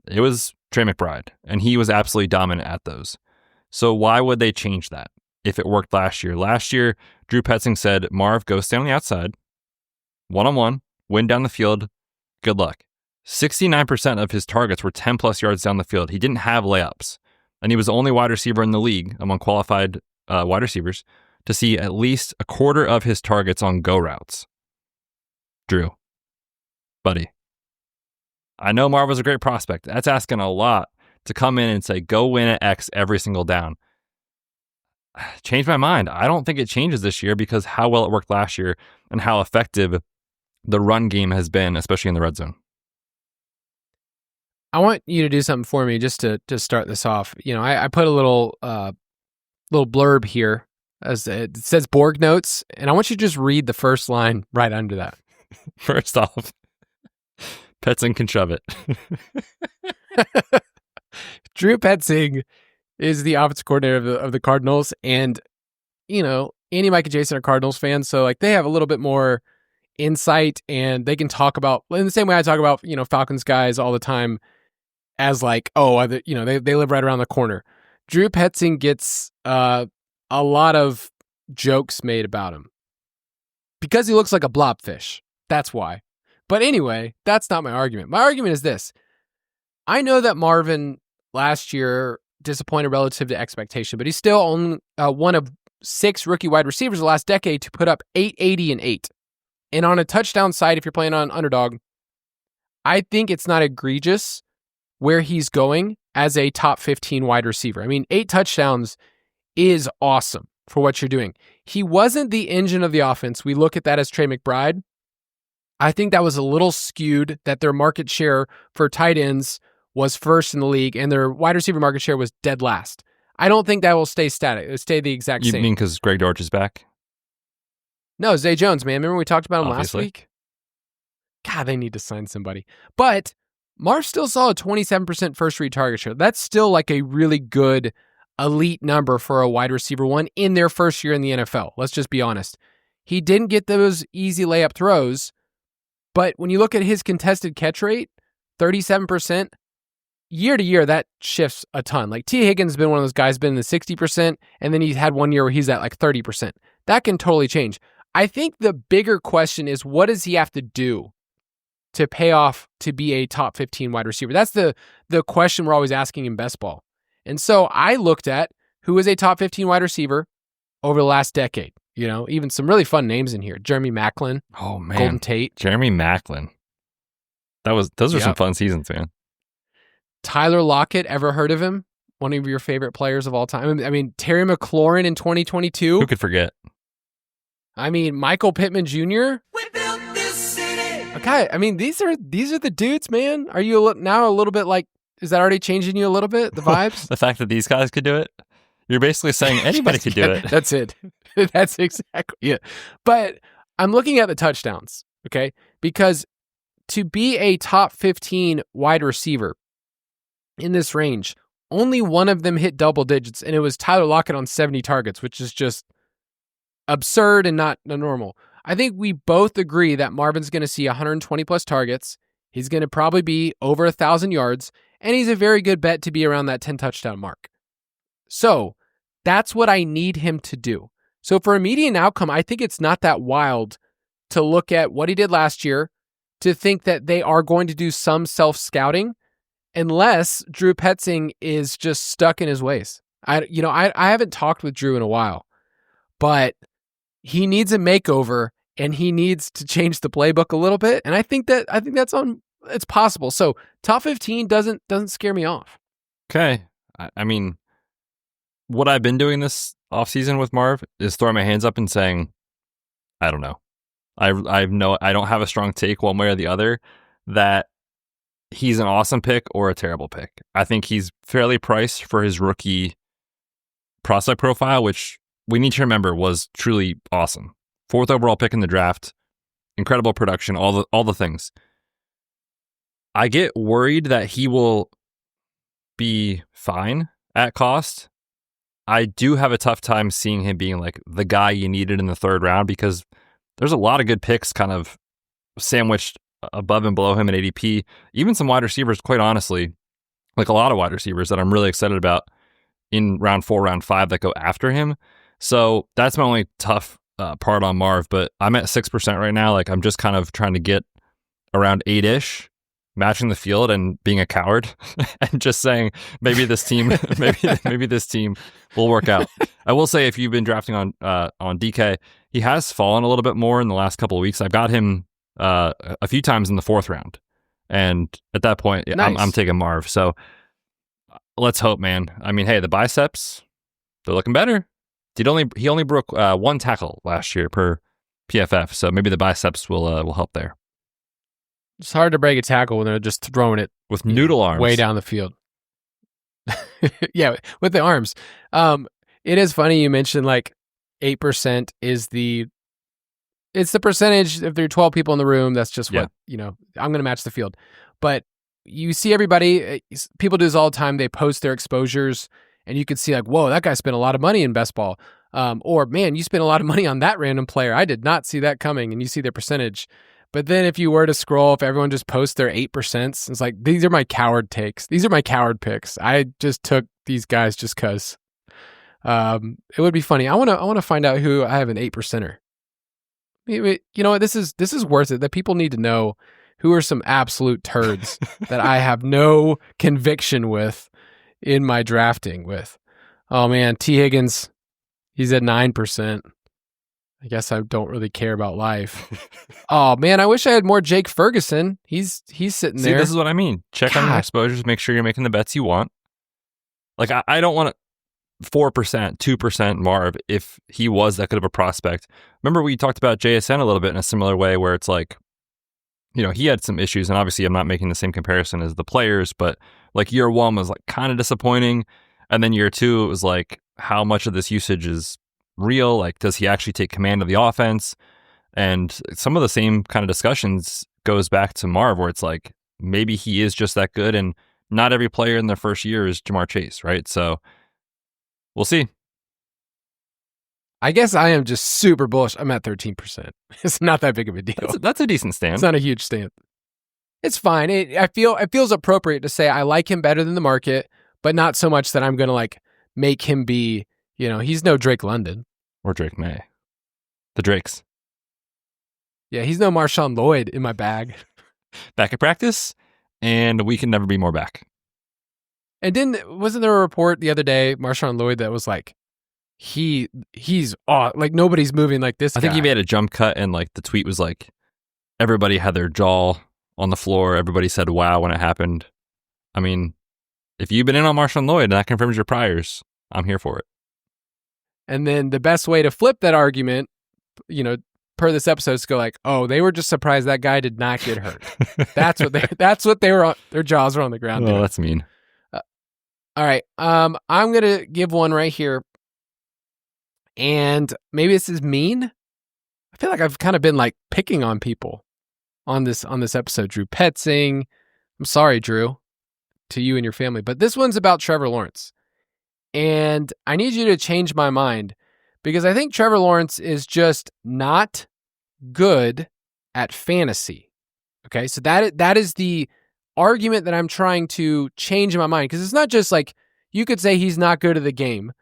it was Trey McBride, and he was absolutely dominant at those. So why would they change that if it worked last year? Last year, Drew Petzing said, Marv, go stand on the outside, one-on-one, win down the field, good luck. 69% of his targets were 10-plus yards down the field. He didn't have layups. And he was the only wide receiver in the league among qualified wide receivers to see at least a quarter of his targets on go routes. Drew, buddy, I know Marv was a great prospect. That's asking a lot to come in and say, go win at X every single down. Changed my mind. I don't think it changes this year because how well it worked last year and how effective the run game has been, especially in the red zone. I want you to do something for me just to start this off. I put a little blurb here, as it says Borg notes, and I want you to just read the first line right under that. First off, Petzing can shove it. Drew Petzing is the offensive coordinator of the Cardinals, and Andy, Mike, and Jason are Cardinals fans, so like they have a little bit more insight, and they can talk about in the same way I talk about Falcons guys all the time. As like, they live right around the corner. Drew Petzing gets a lot of jokes made about him because he looks like a blobfish. That's why. But anyway, that's not my argument. My argument is this. I know that Marvin last year disappointed relative to expectation, but he's still on one of 6 rookie wide receivers the last decade to put up 880 and 8. And on a touchdown side, if you're playing on Underdog, I think it's not egregious where he's going as a top 15 wide receiver. I mean, 8 touchdowns is awesome for what you're doing. He wasn't the engine of the offense. We look at that as Trey McBride. I think that was a little skewed, that their market share for tight ends was first in the league and their wide receiver market share was dead last. I don't think that will stay static. It'll stay the exact same. You mean because Greg Dortch is back? No, Zay Jones, man. Remember we talked about him Obviously. last week? God, they need to sign somebody. But Marv still saw a 27% first read target share. That's still like a really good elite number for a wide receiver one in their first year in the NFL. Let's just be honest. He didn't get those easy layup throws, but when you look at his contested catch rate, 37%, year to year, that shifts a ton. Like T. Higgins has been one of those guys, been in the 60%, and then he's had one year where he's at like 30%. That can totally change. I think the bigger question is, what does he have to do to pay off to be a top 15 wide receiver? That's the question we're always asking in best ball. And so I looked at who is a top 15 wide receiver over the last decade. You know, even some really fun names in here. Jeremy Maclin. Oh, man. Golden Tate. Jeremy Maclin. Those were some fun seasons, man. Tyler Lockett, ever heard of him? One of your favorite players of all time. I mean, Terry McLaurin in 2022. Who could forget? I mean, Michael Pittman Jr. We built this city. Okay, I mean, these are the dudes, man. Are you now a little bit like, is that already changing you a little bit, the vibes? The fact that these guys could do it? You're basically saying anybody could do it. That's it. That's exactly it. But I'm looking at the touchdowns, okay? Because to be a top 15 wide receiver in this range, only one of them hit double digits, and it was Tyler Lockett on 70 targets, which is just absurd and not normal. I think we both agree that Marvin's going to see 120 plus targets. He's going to probably be over 1,000 yards, and he's a very good bet to be around that 10 touchdown mark. So that's what I need him to do. So for a median outcome, I think it's not that wild to look at what he did last year, to think that they are going to do some self-scouting, unless Drew Petzing is just stuck in his ways. I haven't talked with Drew in a while, but he needs a makeover and he needs to change the playbook a little bit. And I think it's possible. So top 15 doesn't scare me off. Okay. I mean, what I've been doing this offseason with Marv is throwing my hands up and saying, I don't know. I don't have a strong take one way or the other that he's an awesome pick or a terrible pick. I think he's fairly priced for his rookie prospect profile, which we need to remember was truly awesome. 4th overall pick in the draft, incredible production, all the things. I get worried that he will be fine at cost. I do have a tough time seeing him being like the guy you needed in the 3rd round, because there's a lot of good picks kind of sandwiched above and below him in ADP. Even some wide receivers, quite honestly, like a lot of wide receivers that I'm really excited about in round 4, round 5 that go after him. So that's my only tough part on Marv, but I'm at 6% right now. Like I'm just kind of trying to get around 8-ish, matching the field and being a coward and just saying maybe this team, maybe this team will work out. I will say, if you've been drafting on DK, he has fallen a little bit more in the last couple of weeks. I've got him a few times in the 4th round, and at that point, nice. I'm taking Marv. So let's hope, man. I mean, hey, the biceps, they're looking better. He only broke 1 tackle last year per PFF, so maybe the biceps will help there. It's hard to break a tackle when they're just throwing it with noodle arms way down the field. Yeah, with the arms. It is funny you mentioned like 8% is it's the percentage. If there are 12 people in the room, that's just what, I'm going to match the field. But you see everybody, people do this all the time. They post their exposures and you can see like, whoa, that guy spent a lot of money in best ball. Or man, you spent a lot of money on that random player. I did not see that coming. And you see their percentage. But then if you were to scroll, if everyone just posts their 8%, it's like, these are my coward takes. These are my coward picks. I just took these guys just because. It would be funny. I want to find out who I have an 8%er. You know what? This is worth it. That people need to know who are some absolute turds that I have no conviction with in my drafting with. Oh man, T. Higgins, He's at 9%. I guess I don't really care about life. Oh man, I wish I had more Jake Ferguson. He's sitting there. See, this is what I mean. Check on your exposures. Make sure you're making the bets you want. Like I don't want 4%, 2% Marv if he was that good of a prospect. Remember we talked about JSN a little bit in a similar way where it's like, he had some issues, and obviously I'm not making the same comparison as the players, but like year one was like kind of disappointing. And then year two, it was like, how much of this usage is real? Like, does he actually take command of the offense? And some of the same kind of discussions goes back to Marv, where it's like, maybe he is just that good, and not every player in their first year is Jamar Chase, right? So we'll see. I guess I am just super bullish. I'm at 13%. It's not that big of a deal. That's a decent stand. It's not a huge stand. It's fine. It feels appropriate to say I like him better than the market, but not so much that I'm going to like make him be, he's no Drake London. Or Drake May. The Drakes. Yeah, he's no Marshawn Lloyd in my bag. Back at practice, and we can never be more back. And wasn't there a report the other day, Marshawn Lloyd, that was like, he's like nobody's moving like this guy. I think he made a jump cut, and like the tweet was like, everybody had their jaw on the floor. Everybody said, wow, when it happened. I mean, if you've been in on Marshawn Lloyd and that confirms your priors, I'm here for it. And then the best way to flip that argument, per this episode, is to go like, oh, they were just surprised that guy did not get hurt. That's what they were on. Their jaws were on the ground. Oh, that's mean. All right. I'm going to give one right here. And maybe this is mean. I feel like I've kind of been like picking on people on this episode. Drew Petzing. I'm sorry, Drew, to you and your family. But this one's about Trevor Lawrence. And I need you to change my mind because I think Trevor Lawrence is just not good at fantasy. Okay, so that is the argument that I'm trying to change in my mind, because it's not just like you could say he's not good at the game,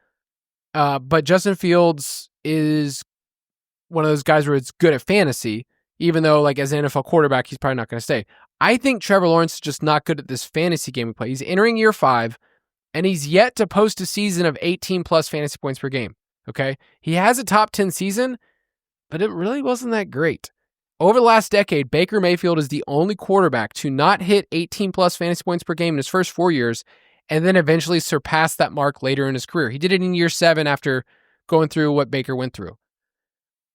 but Justin Fields is one of those guys where it's good at fantasy, even though like as an NFL quarterback, he's probably not going to stay. I think Trevor Lawrence is just not good at this fantasy game we play. He's entering year 5. And he's yet to post a season of 18 plus fantasy points per game. Okay. He has a top 10 season, but it really wasn't that great. Over the last decade, Baker Mayfield is the only quarterback to not hit 18 plus fantasy points per game in his first 4 years, and then eventually surpass that mark later in his career. He did it in year 7 after going through what Baker went through.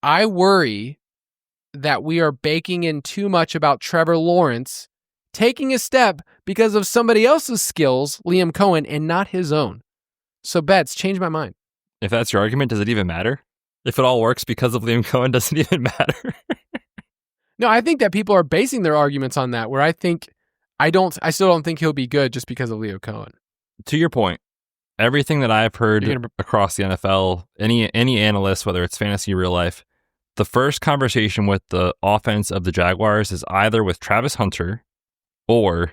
I worry that we are baking in too much about Trevor Lawrence taking a step because of somebody else's skills, Liam Cohen, and not his own. So Betz, change my mind. If that's your argument, does it even matter? If it all works because of Liam Cohen, does it even matter? No, I think that people are basing their arguments on that, where I still don't think he'll be good just because of Leo Cohen. To your point, everything that I've heard across the NFL, any analyst, whether it's fantasy or real life, the first conversation with the offense of the Jaguars is either with Travis Hunter or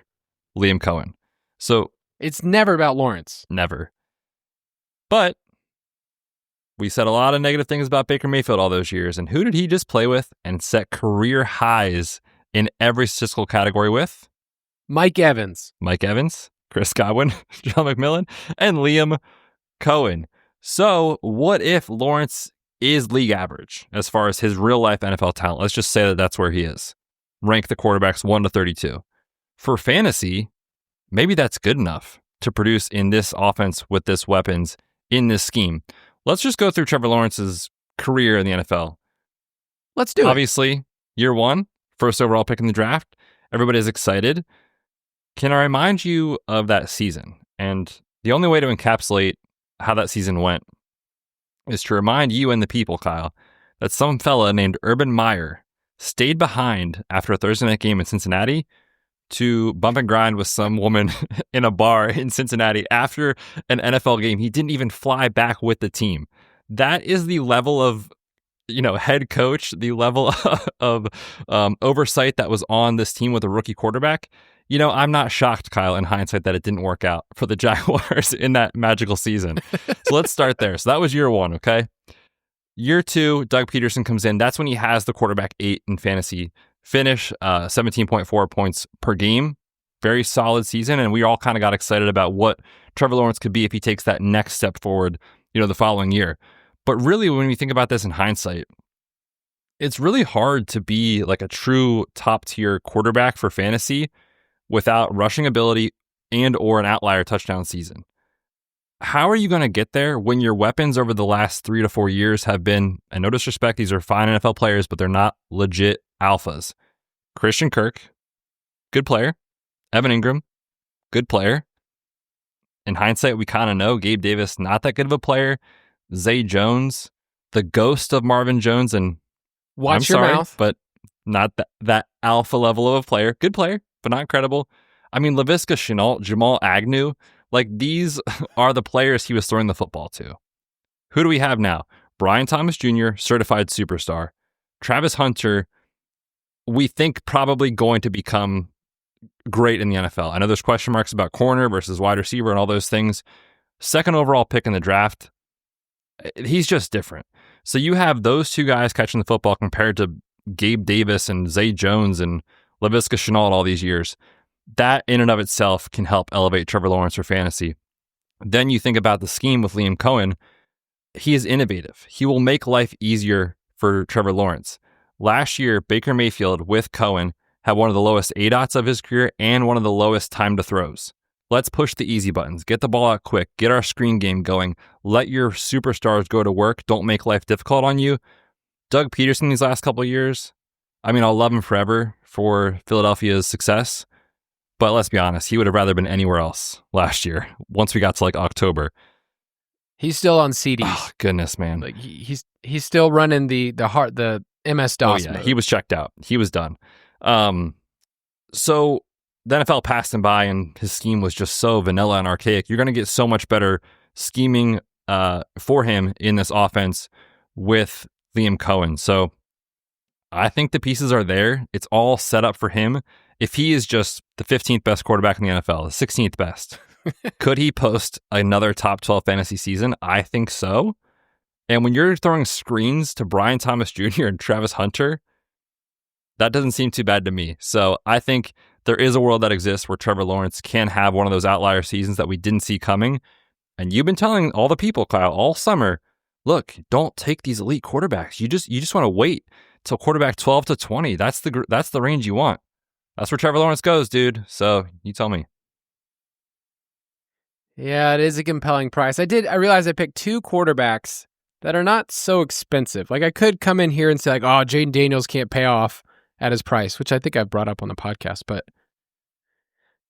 Liam Cohen. So it's never about Lawrence. Never. But we said a lot of negative things about Baker Mayfield all those years. And who did he just play with and set career highs in every statistical category with? Mike Evans, Chris Godwin, John McMillan, and Liam Cohen. So what if Lawrence is league average as far as his real life NFL talent? Let's just say that that's where he is. Rank the quarterbacks 1 to 32. For fantasy, maybe that's good enough to produce in this offense with this weapons in this scheme. Let's just go through Trevor Lawrence's career in the NFL. Let's do it. Obviously, year 1, first overall pick in the draft. Everybody's excited. Can I remind you of that season? And the only way to encapsulate how that season went is to remind you and the people, Kyle, that some fella named Urban Meyer stayed behind after a Thursday night game in Cincinnati to bump and grind with some woman in a bar in Cincinnati after an NFL game. He didn't even fly back with the team. That is the level of, head coach, the level of oversight that was on this team with a rookie quarterback. I'm not shocked, Kyle, in hindsight, that it didn't work out for the Jaguars in that magical season. So let's start there. So that was year 1, okay? Year 2, Doug Peterson comes in. That's when he has the quarterback 8 in fantasy finish, 17.4 points per game. Very solid season, and we all kind of got excited about what Trevor Lawrence could be if he takes that next step forward, the following year. But really, when you think about this in hindsight, it's really hard to be like a true top tier quarterback for fantasy without rushing ability and or an outlier touchdown season. How are you going to get there when your weapons over the last 3 to 4 years have been, and no disrespect, these are fine NFL players, but they're not legit alphas. Christian Kirk, good player. Evan Ingram, good player. In hindsight, we kind of know Gabe Davis, not that good of a player. Zay Jones, the ghost of Marvin Jones, and Watch I'm your sorry, mouth. but not that alpha level of a player. Good player, but not credible. I mean, Laviska Shenault, Jamal Agnew, like these are the players he was throwing the football to. Who do we have now? Brian Thomas Jr., certified superstar. Travis Hunter, we think probably going to become great in the NFL. I know there's question marks about corner versus wide receiver and all those things. Second overall pick in the draft. He's just different. So you have those two guys catching the football compared to Gabe Davis and Zay Jones and Laviska Shenault all these years. That in and of itself can help elevate Trevor Lawrence for fantasy. Then you think about the scheme with Liam Cohen. He is innovative. He will make life easier for Trevor Lawrence. Last year, Baker Mayfield with Cohen had one of the lowest ADOTs of his career and one of the lowest time to throws. Let's push the easy buttons. Get the ball out quick. Get our screen game going. Let your superstars go to work. Don't make life difficult on you. Doug Peterson these last couple of years, I mean, I'll love him forever for Philadelphia's success. But let's be honest, he would have rather been anywhere else last year once we got to like October. He's still on CDs. Oh, goodness, man. Like he's still running the MS-DOS mode. He was checked out. He was done. So the NFL passed him by and his scheme was just so vanilla and archaic. You're going to get so much better scheming for him in this offense with Liam Cohen. So I think the pieces are there. It's all set up for him. If he is just the 15th best quarterback in the NFL, the 16th best, could he post another top 12 fantasy season? I think so. And when you're throwing screens to Brian Thomas Jr. and Travis Hunter, that doesn't seem too bad to me. So I think there is a world that exists where Trevor Lawrence can have one of those outlier seasons that we didn't see coming. And you've been telling all the people, Kyle, all summer, look, don't take these elite quarterbacks. You just want to wait till quarterback 12 to 20. That's the range you want. That's where Trevor Lawrence goes, dude. So you tell me. Yeah, it is a compelling price. I realized I picked two quarterbacks that are not so expensive. Like I could come in here and say like, oh, Jaden Daniels can't pay off at his price, which I think I've brought up on the podcast, but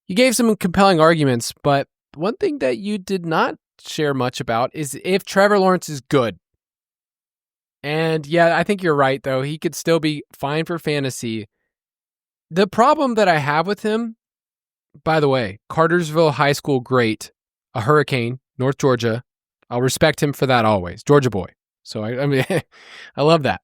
you gave some compelling arguments. But one thing that you did not share much about is if Trevor Lawrence is good. And yeah, I think you're right, though. He could still be fine for fantasy. The problem that I have with him, by the way, Cartersville High School great, a Hurricane, North Georgia. I'll respect him for that always. Georgia boy. So I mean, I love that.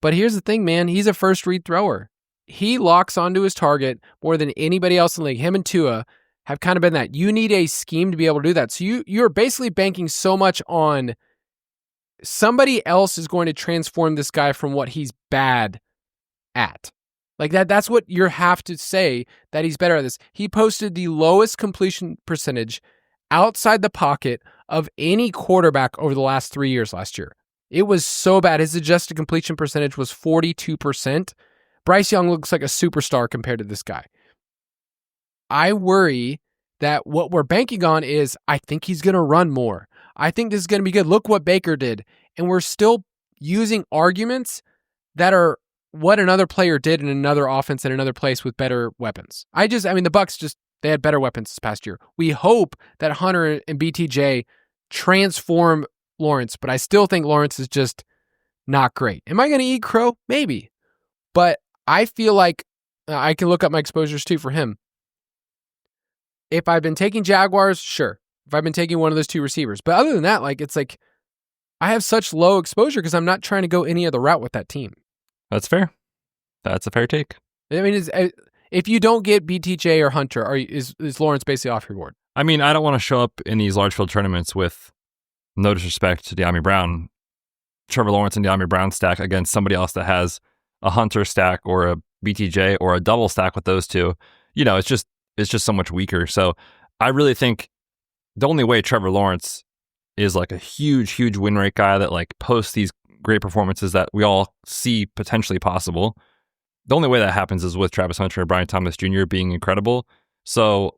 But here's the thing, man. He's a first read thrower. He locks onto his target more than anybody else in the league. Him and Tua have kind of been that. You need a scheme to be able to do that. So you're basically banking so much on somebody else is going to transform this guy from what he's bad at. Like that's what you have to say, that he's better at this. He posted the lowest completion percentage outside the pocket of any quarterback over the last 3 years last year. It was so bad. His adjusted completion percentage was 42%. Bryce Young looks like a superstar compared to this guy. I worry that what we're banking on is I think he's going to run more. I think this is going to be good. Look what Baker did. And we're still using arguments that are what another player did in another offense in another place with better weapons. The Bucs they had better weapons this past year. We hope that Hunter and BTJ transform Lawrence, but I still think Lawrence is just not great. Am I going to eat crow? Maybe. But I feel like I can look up my exposures too for him. If I've been taking Jaguars, sure. If I've been taking one of those two receivers. But other than that, it's like I have such low exposure because I'm not trying to go any other route with that team. That's fair. That's a fair take. I mean, if you don't get BTJ or Hunter, is Lawrence basically off your board? I mean, I don't want to show up in these large field tournaments with no disrespect to De'Ami Brown, Trevor Lawrence and De'Ami Brown stack against somebody else that has a Hunter stack or a BTJ or a double stack with those two. You know, it's just so much weaker. So I really think the only way Trevor Lawrence is like a huge win rate guy that like posts these great performances that we all see potentially possible. The only way that happens is with Travis Hunter and Brian Thomas Jr. being incredible. So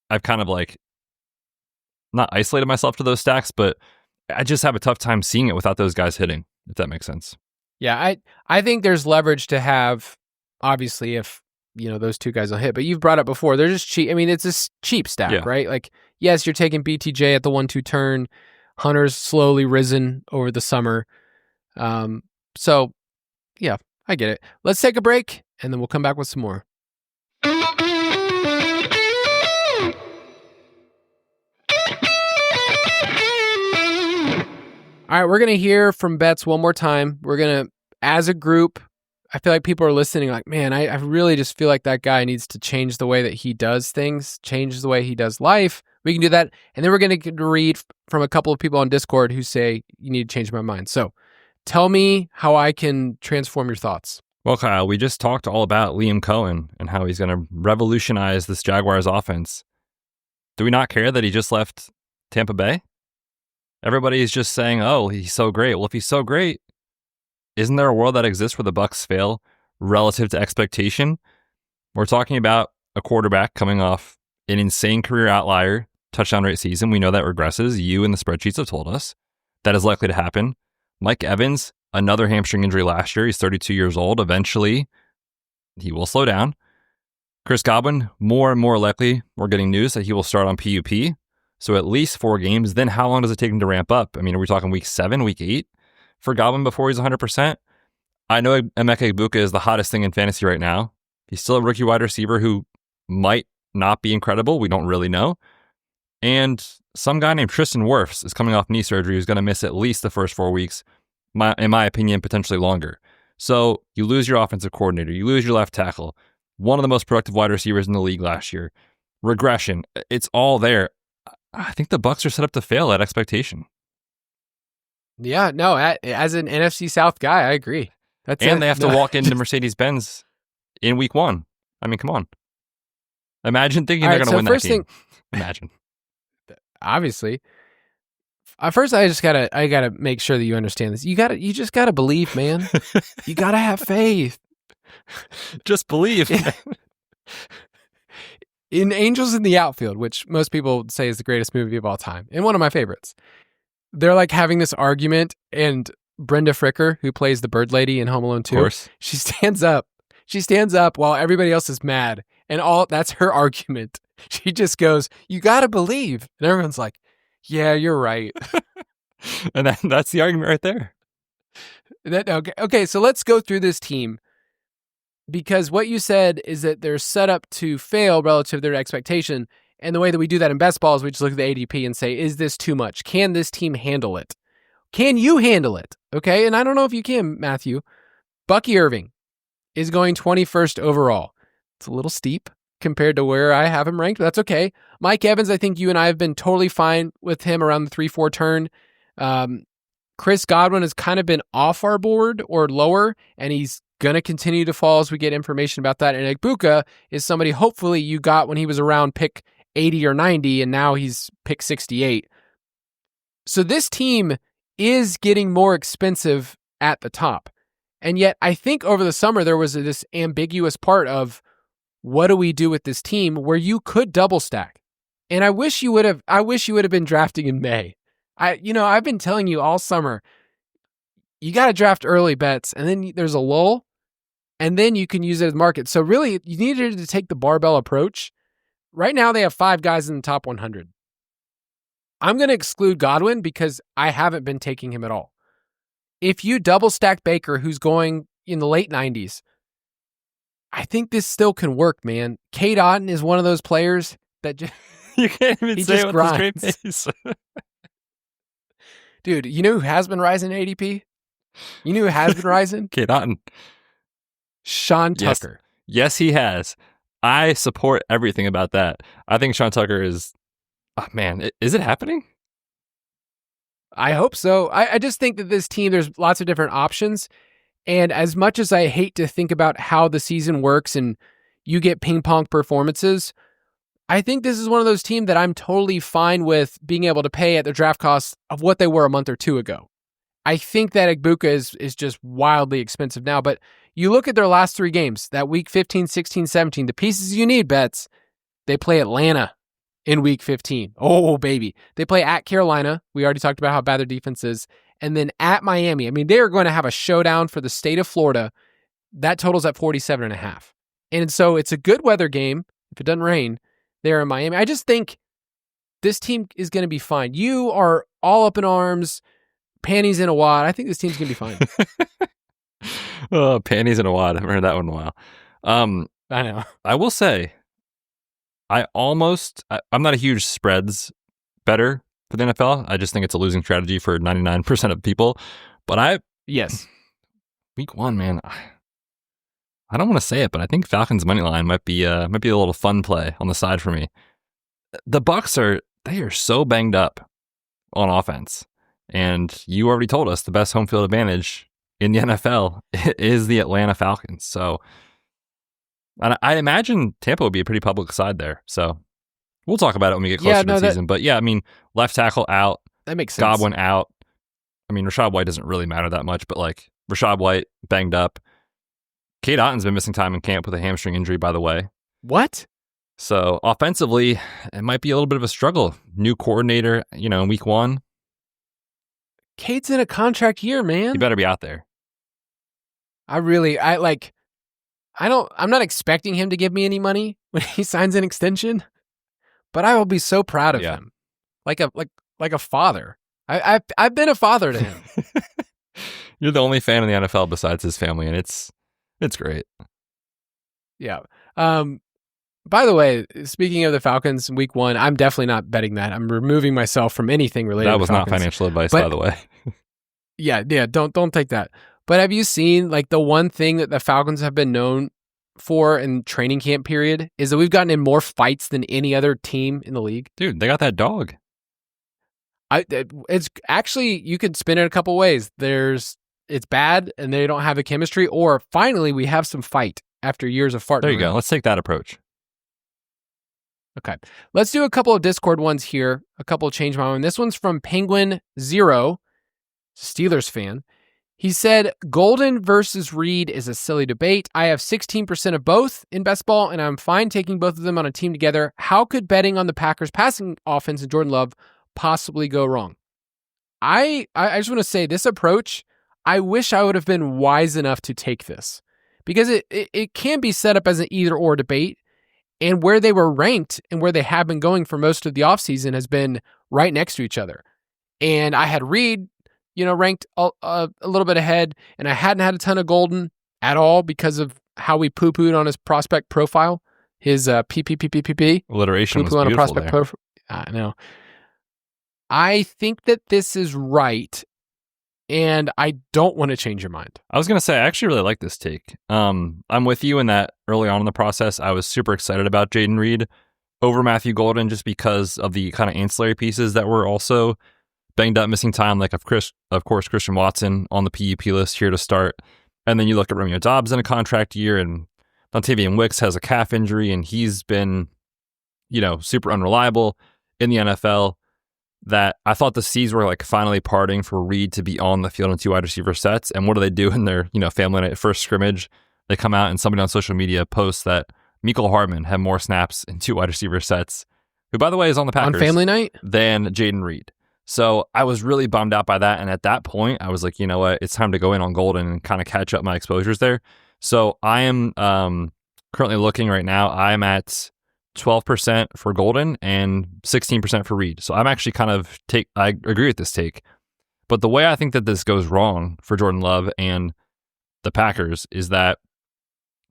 I've kind of like not isolated myself to those stacks, but I just have a tough time seeing it without those guys hitting, if that makes sense. Yeah, I think there's leverage to have, obviously, if those two guys will hit. But you've brought up before, they're just cheap. I mean, it's a cheap stack, right? Like, yes, you're taking BTJ at the 1-2 turn. Hunter's slowly risen over the summer. So, yeah, I get it. Let's take a break, and then we'll come back with some more. All right, we're going to hear from Betz one more time. We're going to, as a group, I feel like people are listening like, man, I really just feel like that guy needs to change the way that he does things, change the way he does life. We can do that. And then we're going to read from a couple of people on Discord who say, you need to change my mind. So tell me how I can transform your thoughts. Well, Kyle, we just talked all about Liam Cohen and how he's going to revolutionize this Jaguars offense. Do we not care that he just left Tampa Bay? Everybody's just saying, oh, he's so great. Well, if he's so great, isn't there a world that exists where the Bucs fail relative to expectation? We're talking about a quarterback coming off an insane career outlier touchdown rate season. We know that regresses. You and the spreadsheets have told us that is likely to happen. Mike Evans, another hamstring injury last year. He's 32 years old. Eventually, he will slow down. Chris Godwin, more and more likely, we're getting news that he will start on PUP. So at least 4 games. Then how long does it take him to ramp up? I mean, are we talking week 7, week 8 for Godwin before he's 100%? I know Emeka Egbuka is the hottest thing in fantasy right now. He's still a rookie wide receiver who might not be incredible. We don't really know. And some guy named Tristan Wirfs is coming off knee surgery who's going to miss at least the first 4 weeks, in my opinion, potentially longer. So you lose your offensive coordinator. You lose your left tackle. One of the most productive wide receivers in the league last year. Regression. It's all there. I think the Bucs are set up to fail at expectation. Yeah, no, as an NFC South guy, I agree. They have to walk into Mercedes-Benz in week 1. I mean, come on. Imagine thinking they're going to win that game. Imagine. Obviously. First, I gotta make sure that you understand this. You just gotta believe, man. You gotta have faith. Just believe. In Angels in the Outfield, which most people say is the greatest movie of all time, and one of my favorites, they're like having this argument, and Brenda Fricker, who plays the bird lady in Home Alone 2, of course. She stands up while everybody else is mad, and that's her argument. She just goes, "You gotta believe," and everyone's like, "Yeah, you're right." And that's the argument right there. Okay, so let's go through this team. Because what you said is that they're set up to fail relative to their expectation. And the way that we do that in best ball is we just look at the ADP and say, is this too much? Can this team handle it? Can you handle it? Okay, and I don't know if you can, Matthew. Bucky Irving is going 21st overall. It's a little steep compared to where I have him ranked, but that's okay. Mike Evans, I think you and I have been totally fine with him around the 3-4 turn. Chris Godwin has kind of been off our board or lower, and he's going to continue to fall as we get information about that. And Egbuka is somebody hopefully you got when he was around pick 80 or 90, and now he's pick 68. So this team is getting more expensive at the top. And yet I think over the summer there was this ambiguous part of what do we do with this team where you could double stack. And I wish you would have been drafting in May. I've been telling you all summer, you got to draft early bets, and then there's a lull, and then you can use it as market. So really, you needed to take the barbell approach. Right now, they have 5 guys in the top 100. I'm going to exclude Godwin because I haven't been taking him at all. If you double stack Baker, who's going in the late 90s, I think this still can work, man. Cade Otton is one of those players that just you can't even say it with a straight face. Dude, you know who has been rising ADP? You know who has been rising? Cade Otton. Sean Tucker. Yes, he has. I support everything about that. I think Sean Tucker is... Oh, man, is it happening? I hope so. I just think that this team, there's lots of different options. And as much as I hate to think about how the season works and you get ping pong performances, I think this is one of those teams that I'm totally fine with being able to pay at the draft cost of what they were a month or two ago. I think that Igbokwe is just wildly expensive now, but you look at their last 3 games, that week 15, 16, 17, the pieces you need, Betz, they play Atlanta in week 15. Oh, baby. They play at Carolina. We already talked about how bad their defense is. And then at Miami. I mean, they are going to have a showdown for the state of Florida. That totals at 47.5. And so it's a good weather game. If it doesn't rain, there in Miami. I just think this team is going to be fine. You are all up in arms, panties in a wad. I think this team's going to be fine. Oh, panties in a wad. I haven't heard that one in a while. I know. I will say, I'm not a huge spreads better for the NFL. I just think it's a losing strategy for 99% of people. But Yes. week 1, man, I don't want to say it, but I think Falcons money line might be a little fun play on the side for me. The Bucs are so banged up on offense, and you already told us the best home field advantage in the NFL is the Atlanta Falcons. So I imagine Tampa would be a pretty public side there. So we'll talk about it when we get closer to the season. But yeah, I mean, left tackle out, That makes sense. Godwin out. I mean, Rachaad White doesn't really matter that much, but like Rachaad White banged up. Cade Otton's been missing time in camp with a hamstring injury, by the way. What? So offensively, it might be a little bit of a struggle. New coordinator, in week 1. Cade's in a contract year, man. You better be out there. I'm not expecting him to give me any money when he signs an extension, but I will be so proud of him. Like a father. I've been a father to him. You're the only fan in the NFL besides his family, and it's great. Yeah. By the way, speaking of the Falcons in week 1, I'm definitely not betting that. I'm removing myself from anything related to That was not financial advice, by the way. Yeah, don't take that. But have you seen like the one thing that the Falcons have been known for in training camp period is that we've gotten in more fights than any other team in the league? Dude, they got that dog. It's actually, you could spin it a couple ways. It's bad and they don't have a chemistry, or finally we have some fight after years of farting. There you around. go. Let's take that approach. Okay. Let's do a couple of Discord ones here. A couple of change my mind. This one's from Penguin Zero, Steelers fan. He said, Golden versus Reed is a silly debate. I have 16% of both in best ball, and I'm fine taking both of them on a team together. How could betting on the Packers passing offense and Jordan Love possibly go wrong? I just want to say this approach, I wish I would have been wise enough to take this, because it can be set up as an either or debate, and where they were ranked and where they have been going for most of the offseason has been right next to each other. And I had Reed, ranked a little bit ahead, and I hadn't had a ton of Golden at all because of how we poo-pooed on his prospect profile, his PPPPP. Alliteration was poo-poo on a beautiful prospect there. profile. I know. I think that this is right, and I don't want to change your mind. I was going to say, I actually really like this take. I'm with you in that early on in the process, I was super excited about Jaden Reed over Matthew Golden just because of the kind of ancillary pieces that were also banged up, missing time, like of course Christian Watson on the PUP list here to start. And then you look at Romeo Doubs in a contract year, and Dontavian Wicks has a calf injury, and he's been, super unreliable in the NFL. That I thought the seas were like finally parting for Reed to be on the field in 2 wide receiver sets. And what do they do in their, family night first scrimmage? They come out and somebody on social media posts that Mecole Hardman had more snaps in 2 wide receiver sets, who by the way is on the Packers On family night? than Jaden Reed. So I was really bummed out by that. And at that point, I was like, you know what? It's time to go in on Golden and kind of catch up my exposures there. So I am currently looking right now. I'm at 12% for Golden and 16% for Reed. So I'm actually I agree with this take. But the way I think that this goes wrong for Jordan Love and the Packers is that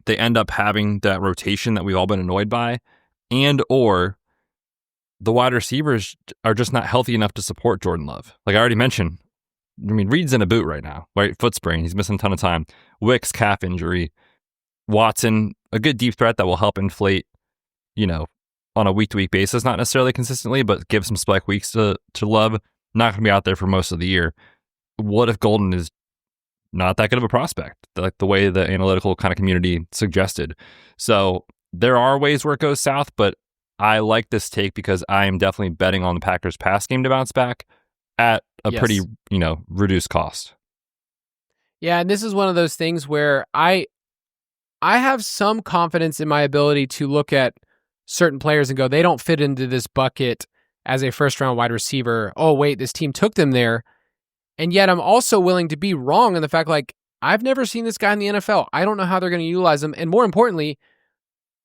they end up having that rotation that we've all been annoyed by, and or the wide receivers are just not healthy enough to support Jordan Love. Like I already mentioned, Reed's in a boot right now, right? Foot sprain. He's missing a ton of time. Wicks, calf injury. Watson, a good deep threat that will help inflate, on a week-to-week basis, not necessarily consistently, but give some spike weeks to Love. Not going to be out there for most of the year. What if Golden is not that good of a prospect, like the way the analytical kind of community suggested? So there are ways where it goes south, but I like this take because I am definitely betting on the Packers pass game to bounce back at a pretty, reduced cost. Yeah, and this is one of those things where I have some confidence in my ability to look at certain players and go, they don't fit into this bucket as a first-round wide receiver. Oh, wait, this team took them there. And yet I'm also willing to be wrong in the fact, like, I've never seen this guy in the NFL. I don't know how they're going to utilize him. And more importantly,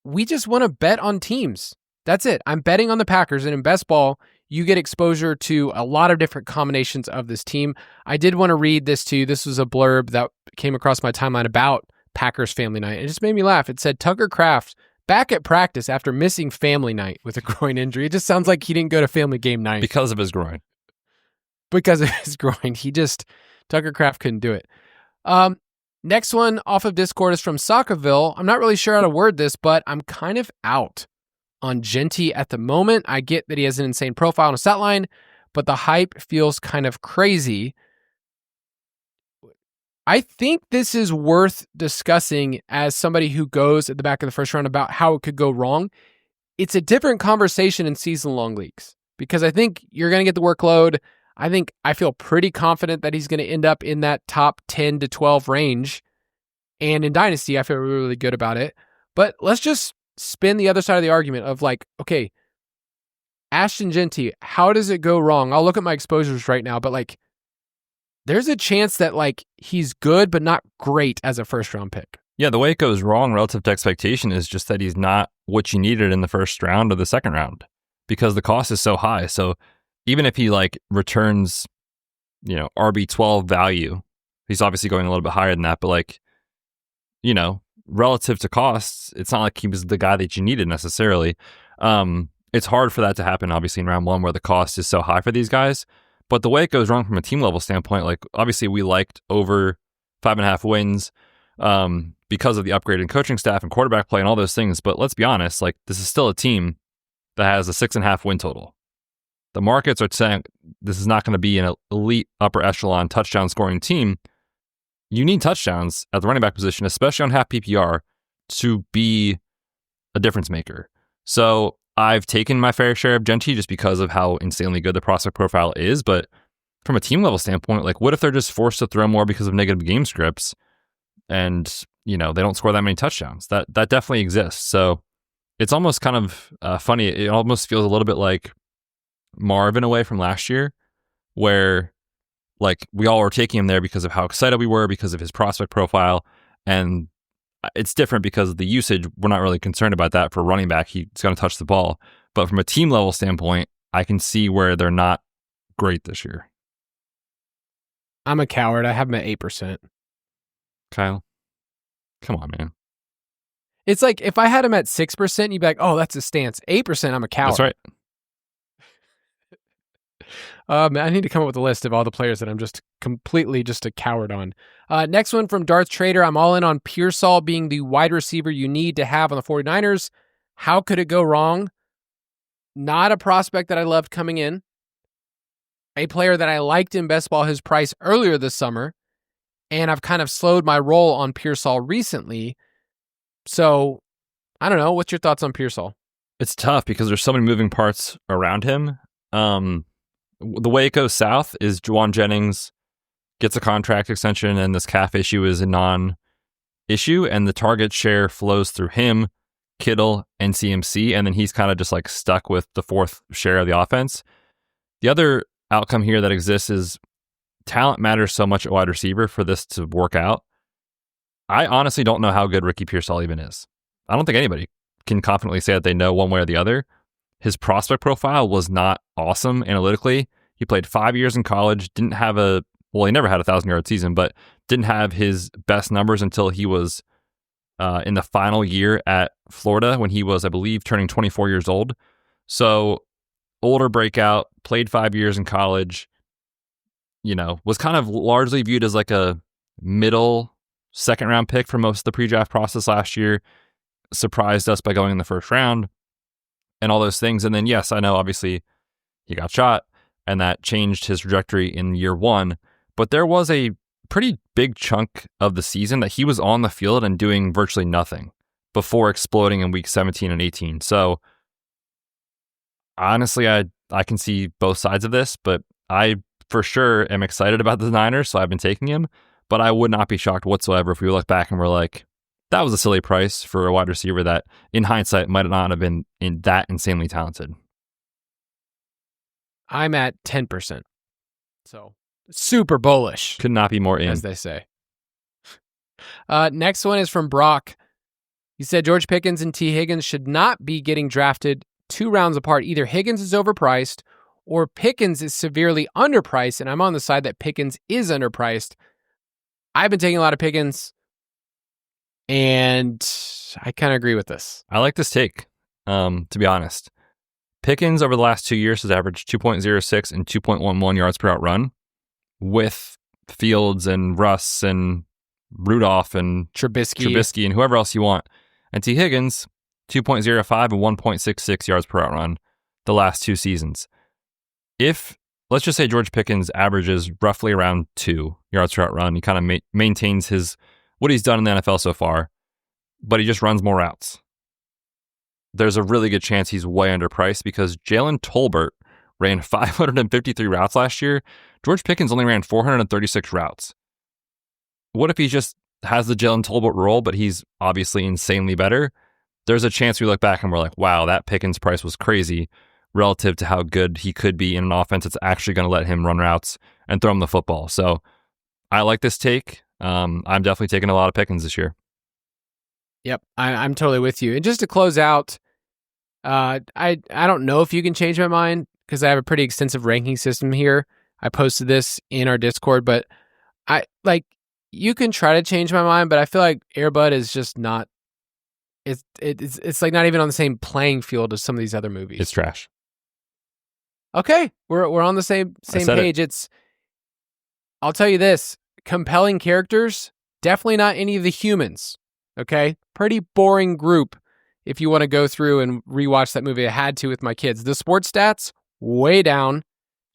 we just want to bet on teams. That's it. I'm betting on the Packers. And in best ball, you get exposure to a lot of different combinations of this team. I did want to read this to you. This was a blurb that came across my timeline about Packers family night. It just made me laugh. It said, Tucker Kraft back at practice after missing family night with a groin injury. It just sounds like he didn't go to family game night. Because of his groin. Tucker Kraft couldn't do it. Next one off of Discord is from Sockaville. I'm not really sure how to word this, but I'm kind of out on Genty at the moment. I get that he has an insane profile on a stat line, but the hype feels kind of crazy. I think this is worth discussing as somebody who goes at the back of the first round about how it could go wrong. It's a different conversation in season-long leagues because I think you're going to get the workload. I feel pretty confident that he's going to end up in that top 10 to 12 range. And in Dynasty, I feel really, really good about it. But let's just spin the other side of the argument of like, okay, Ashton Genty, how does it go wrong? I'll look at my exposures right now, but like, there's a chance that like he's good, but not great as a first round pick. Yeah, the way it goes wrong relative to expectation is just that he's not what you needed in the first round or the second round because the cost is so high. So even if he like returns, RB12 value, he's obviously going a little bit higher than that, but like, relative to costs, it's not like he was the guy that you needed necessarily. It's hard for that to happen, obviously, in round one where the cost is so high for these guys. But the way it goes wrong from a team level standpoint, like obviously we liked over 5.5 wins because of the upgraded coaching staff and quarterback play and all those things. But let's be honest, like this is still a team that has a 6.5 win total. The markets are saying this is not going to be an elite upper echelon touchdown scoring team. You need touchdowns at the running back position, especially on half PPR, to be a difference maker. So I've taken my fair share of Genty just because of how insanely good the prospect profile is. But from a team level standpoint, like what if they're just forced to throw more because of negative game scripts and, they don't score that many touchdowns? That definitely exists. So it's almost kind of funny. It almost feels a little bit like Marv in a way from last year where like we all were taking him there because of how excited we were because of his prospect profile. And it's different because of the usage. We're not really concerned about that for running back. He's going to touch the ball. But from a team level standpoint, I can see where they're not great this year. I'm a coward. I have him at 8%. Kyle, come on, man. It's like if I had him at 6%, you'd be like, oh, that's a stance. 8%, I'm a coward. That's right. I need to come up with a list of all the players that I'm just completely just a coward on. Next one from Darth Trader. I'm all in on Pearsall being the wide receiver you need to have on the 49ers. How could it go wrong? Not a prospect that I loved coming in. A player that I liked in best ball his price earlier this summer. And I've kind of slowed my roll on Pearsall recently. So, I don't know. What's your thoughts on Pearsall? It's tough because there's so many moving parts around him. The way it goes south is Juwan Jennings gets a contract extension and this calf issue is a non-issue and the target share flows through him, Kittle, and CMC, and then he's kind of just like stuck with the fourth share of the offense. The other outcome here that exists is talent matters so much at wide receiver for this to work out. I honestly don't know how good Ricky Pearsall even is. I don't think anybody can confidently say that they know one way or the other. His prospect profile was not awesome analytically. He played 5 years in college, he never had a 1,000-yard season, but didn't have his best numbers until he was in the final year at Florida when he was, I believe, turning 24 years old. So older breakout, played 5 years in college, was kind of largely viewed as like a middle second round pick for most of the pre-draft process last year. Surprised us by going in the first round. And all those things. And then, yes, I know, obviously, he got shot, and that changed his trajectory in year one. But there was a pretty big chunk of the season that he was on the field and doing virtually nothing before exploding in week 17 and 18. So honestly, I can see both sides of this, but I for sure am excited about the Niners, so I've been taking him. But I would not be shocked whatsoever if we look back and we're like, that was a silly price for a wide receiver that, in hindsight, might not have been that insanely talented. I'm at 10%. So super bullish. Could not be more in. As they say. Next one is from Brock. He said George Pickens and T. Higgins should not be getting drafted 2 rounds apart. Either Higgins is overpriced or Pickens is severely underpriced, and I'm on the side that Pickens is underpriced. I've been taking a lot of Pickens, and I kind of agree with this. I like this take, to be honest. Pickens over the last 2 years has averaged 2.06 and 2.11 yards per out run with Fields and Russ and Rudolph and Trubisky and whoever else you want. And T. Higgins, 2.05 and 1.66 yards per out run the last 2 seasons. If, let's just say George Pickens averages roughly around 2 yards per out run, he kind of maintains what he's done in the NFL so far, but he just runs more routes. There's a really good chance he's way underpriced because Jalen Tolbert ran 553 routes last year. George Pickens only ran 436 routes. What if he just has the Jalen Tolbert role, but he's obviously insanely better? There's a chance we look back and we're like, wow, that Pickens price was crazy relative to how good he could be in an offense that's actually going to let him run routes and throw him the football. So I like this take. I'm definitely taking a lot of Pickens this year. Yep, I'm totally with you. And just to close out, I don't know if you can change my mind because I have a pretty extensive ranking system here. I posted this in our Discord, but you can try to change my mind, but I feel like Air Bud is just not. It's like not even on the same playing field as some of these other movies. It's trash. Okay, we're on the same page. I'll tell you this: compelling characters, definitely not any of the humans. Okay, pretty boring group. If you want to go through and rewatch that movie, I had to with my kids. The sports stats, way down.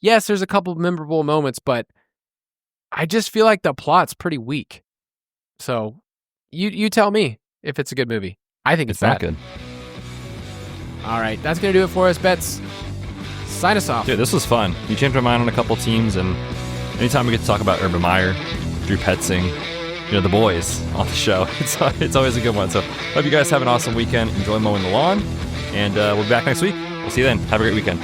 Yes, there's a couple of memorable moments, but I just feel like the plot's pretty weak. So you tell me if it's a good movie. I think it's not bad. good. All right, that's going to do it for us, Betz. Sign us off. Dude, this was fun. You changed my mind on a couple teams, and anytime we get to talk about Urban Meyer, Drew Petzing, the boys on the show, it's always a good one. So hope you guys have an awesome weekend. Enjoy mowing the lawn, and we'll be back next week. We'll see you then. Have a great weekend.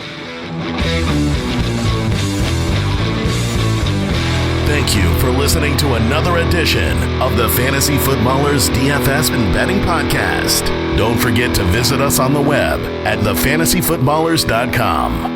Thank you for listening to another edition of the Fantasy Footballers DFS and Betting Podcast. Don't forget to visit us on the web at thefantasyfootballers.com.